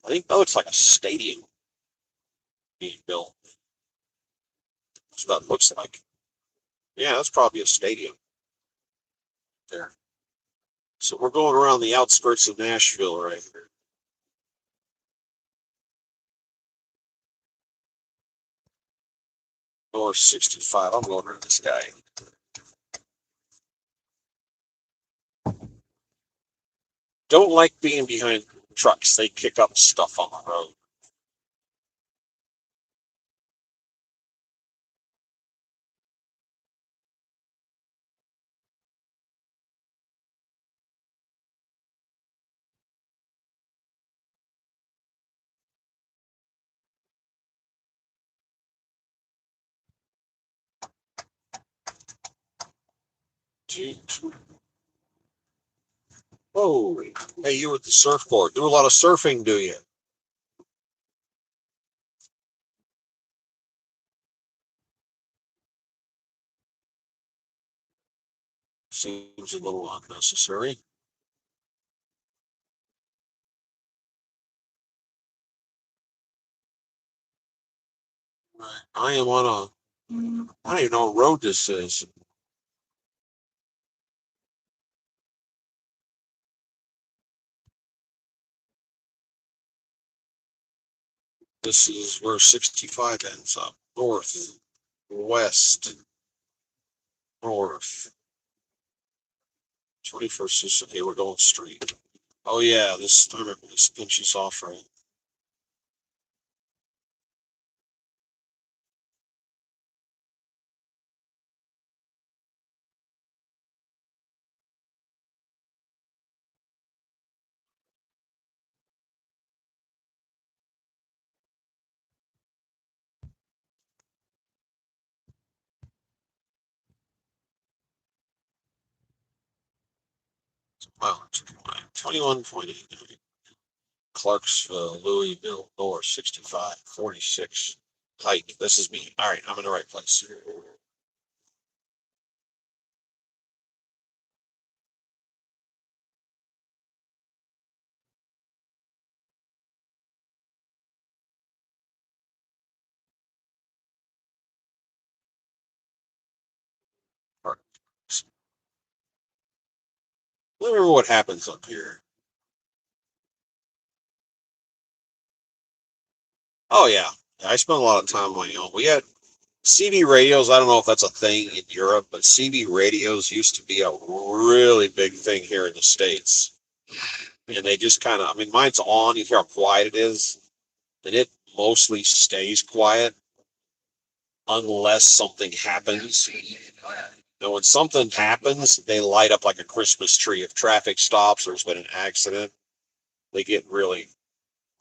think that looks like a stadium being built. That's what it looks like. Yeah, that's probably a stadium there. So we're going around the outskirts of Nashville right here. North 65. I'm going to this guy. Don't like being behind trucks. They kick up stuff on the road. Whoa. Hey, you with the surfboard. Do a lot of surfing, do you? Seems a little unnecessary. I am on I don't even know what road this is. This is where 65 ends up. North, west, north. 21st is okay, we're going straight. Oh yeah, I remember this pinches off right. Wow, 21.89. Clarksville, Louisville, North, 65, 46. Height. This is me. All right, I'm in the right place. All right. Let me remember what happens up here. Oh yeah, I spent a lot of time on my own. We had CB radios. I don't know if that's a thing in Europe, but CB radios used to be a really big thing here in the States. And they just kind of, I mean, mine's on. You hear how quiet it is, and it mostly stays quiet unless something happens. Now, when something happens, they light up like a Christmas tree. If traffic stops or there's been an accident, they get really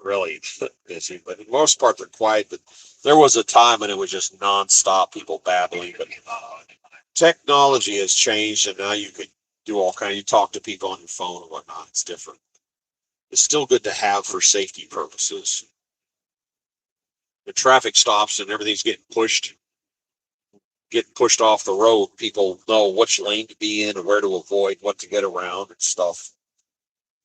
really busy, but for the most part they're quiet. But there was a time when it was just nonstop people babbling. But technology has changed, and now you could do all kind of. You talk to people on your phone and whatnot. It's different. It's still good to have for safety purposes. The traffic stops and everything's getting pushed off the road. People know which lane to be in and where to avoid, what to get around and stuff.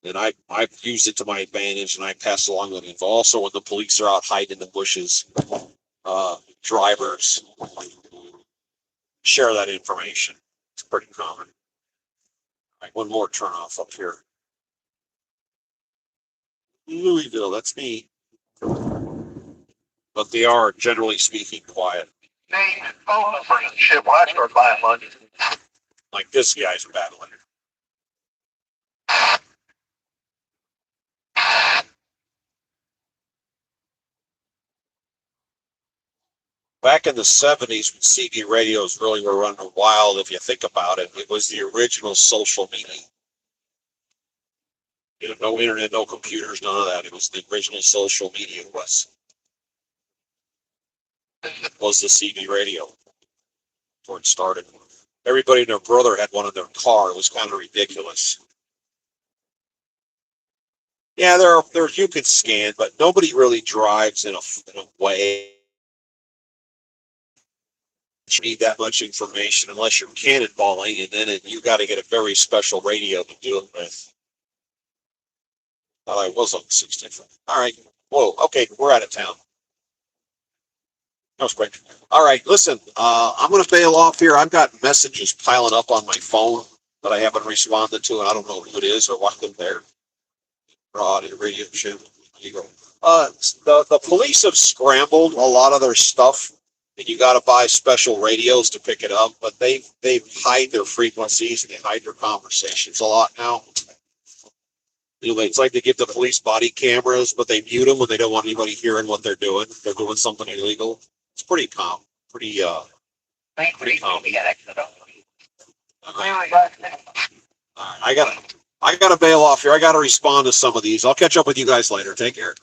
And I've used it to my advantage, and I pass along the info. Also, when the police are out hiding in the bushes, drivers share that information. It's pretty common. All right, one more turn off up here. Louisville, that's me. But they are, generally speaking, quiet. Nate, phone the first ship when I start buying lunch. Like this guy's battling. Back in the 70s, when CB radios really were running wild, if you think about it, it was the original social media. You know, no internet, no computers, none of that. It was the original social media was the CB radio before it started. Everybody and their brother had one in their car. It was kind of ridiculous. Yeah, there you can scan, but nobody really drives in a way. You need that much information unless you're cannonballing, and then you got to get a very special radio to do it with. I was on 60. All right. Whoa. Okay, we're out of town. That was quick. All right. Listen, I'm going to bail off here. I've got messages piling up on my phone that I haven't responded to, and I don't know who it is or what they're there. Radio show. You go. The police have scrambled a lot of their stuff, and you got to buy special radios to pick it up. But they hide their frequencies and they hide their conversations a lot now. Anyway, it's like they give the police body cameras, but they mute them when they don't want anybody hearing what they're doing. They're doing something illegal. It's pretty common. Pretty common. I gotta bail off here. I gotta respond to some of these. I'll catch up with you guys later. Take care.